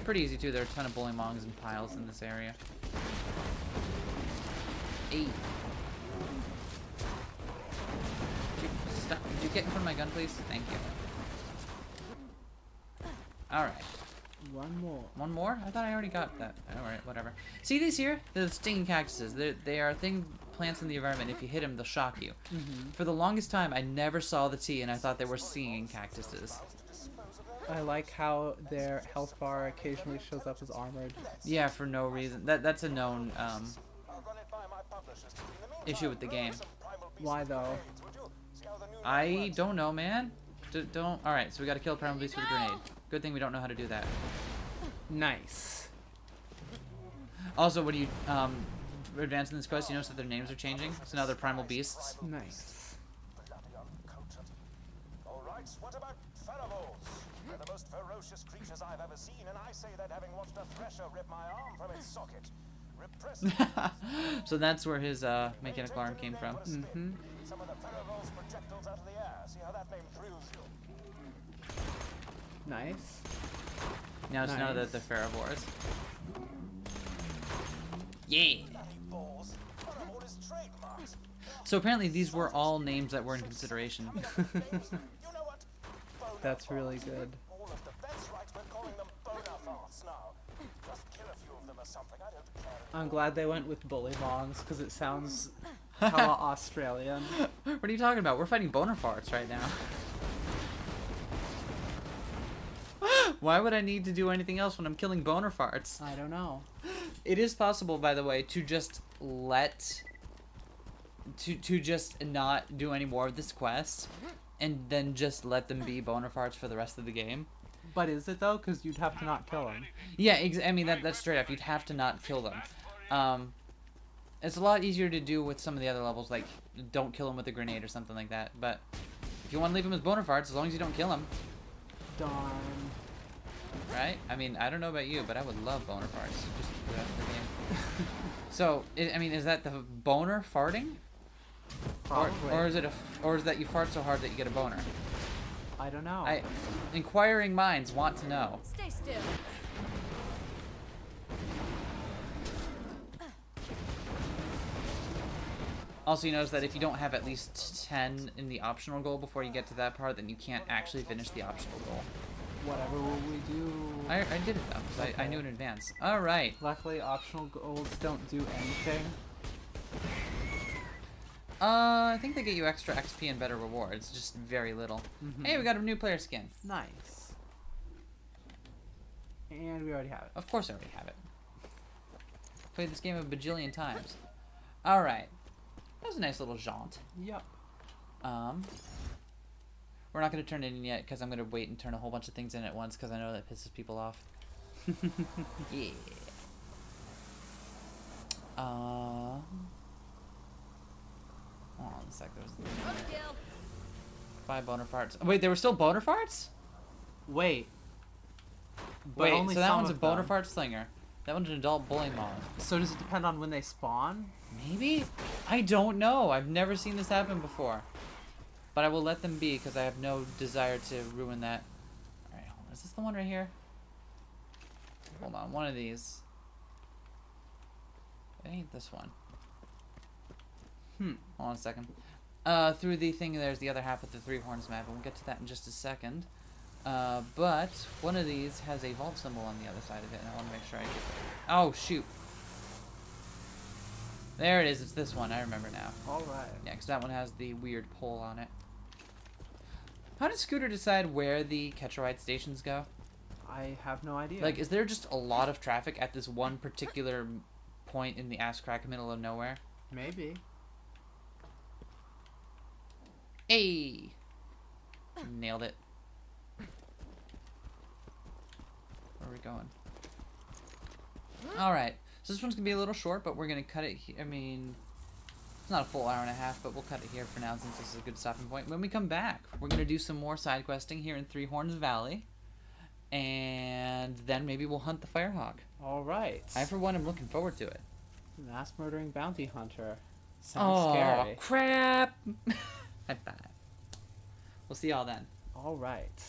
Pretty easy too. There are a ton of Bullymongs and piles in this area. 8. Would you get in front of my gun, please? Thank you. Alright. One more. One more? I thought I already got that. Alright, whatever. See these here? They're the stinging cactuses. They are plants in the environment. If you hit them, they'll shock you. Mm-hmm. For the longest time, I never saw the T, and I thought they were stinging cactuses. I like how their health bar occasionally shows up as armored. Yeah, for no reason. That's a known issue with the game. Why though? I don't know, man. Don't. All right, so we got to kill Primal Beast with a grenade. Good thing we don't know how to do that. Nice. Also, when you advance in this quest, you notice that their names are changing. So now they're Primal Beasts. Nice. All right, what about Pharaohs? They're the most ferocious creatures I've ever seen, and I say that having watched a thresher rip my arm from its socket. So that's where his mechanical arm came from. Mm-hmm. Some of the Pharaohs projectiles out of the air. See how that name thrills you? Nice. Now it's none of the Pharaohs. Yeah. Balls. Pharaoh is trademarked. So apparently these were all names that were in consideration. That's really good. All of the vets right, we're calling them Bonafarts now. Just kill a few of them or something. I don't care. I'm glad they went with Bullymongs because it sounds hella Australian. What are you talking about? We're fighting boner farts right now. Why would I need to do anything else when I'm killing boner farts? I don't know. It is possible, by the way, to just to just not do any more of this quest, and then just let them be boner farts for the rest of the game. But is it though? Because you'd have to not kill them. Yeah, I mean that's straight up. You'd have to not kill them. It's a lot easier to do with some of the other levels, like don't kill them with a grenade or something like that. But if you want to leave them as boner farts, as long as you don't kill them. Darn. Right? I mean, I don't know about you, but I would love boner farts just for the rest of the game. So, I mean, is that the boner farting? Probably. Or is it or is that you fart so hard that you get a boner? I don't know. Inquiring minds want to know. Stay still. Also, you notice that if you don't have at least 10 in the optional goal before you get to that part, then you can't actually finish the optional goal. Whatever will we do? I did it though, 'cause I knew in advance. All right. Luckily, optional goals don't do anything. I think they get you extra XP and better rewards, just very little. Hey, we got a new player skin. Nice. And we already have it. Of course I already have it. Played this game a bajillion times. All right. That was a nice little jaunt. Yep. We're not going to turn it in yet because I'm going to wait and turn a whole bunch of things in at once because I know that pisses people off. Yeah. Hold on a sec. There was 5 boner farts. Wait, there were still boner farts? Wait. Wait, only so that some one's a of boner them. fart slinger. That one's an adult bullying mom. So does it depend on when they spawn? Maybe? I don't know. I've never seen this happen before. But I will let them be because I have no desire to ruin that. Alright, hold on. Is this the one right here? Hold on, one of these. It ain't this one. Hold on a second. Through the thing, there's the other half of the 3 horns map, and we'll get to that in just a second. But one of these has a vault symbol on the other side of it, and I want to make sure I get. Oh shoot! There it is. It's this one. I remember now. All right. Yeah, because that one has the weird pole on it. How does Scooter decide where the Catch-A-Ride stations go? I have no idea. Like, is there just a lot of traffic at this one particular point in the ass crack middle of nowhere? Maybe. Hey! Nailed it. Where are we going? Alright. So this one's going to be a little short, but we're going to cut it here. I mean, it's not a full hour and a half, but we'll cut it here for now since this is a good stopping point. When we come back, we're going to do some more side questing here in Three Horns Valley. And then maybe we'll hunt the Firehawk. All right. I, for one, am looking forward to it. Mass murdering bounty hunter. Sounds scary. Crap! High five. We'll see y'all then. All right.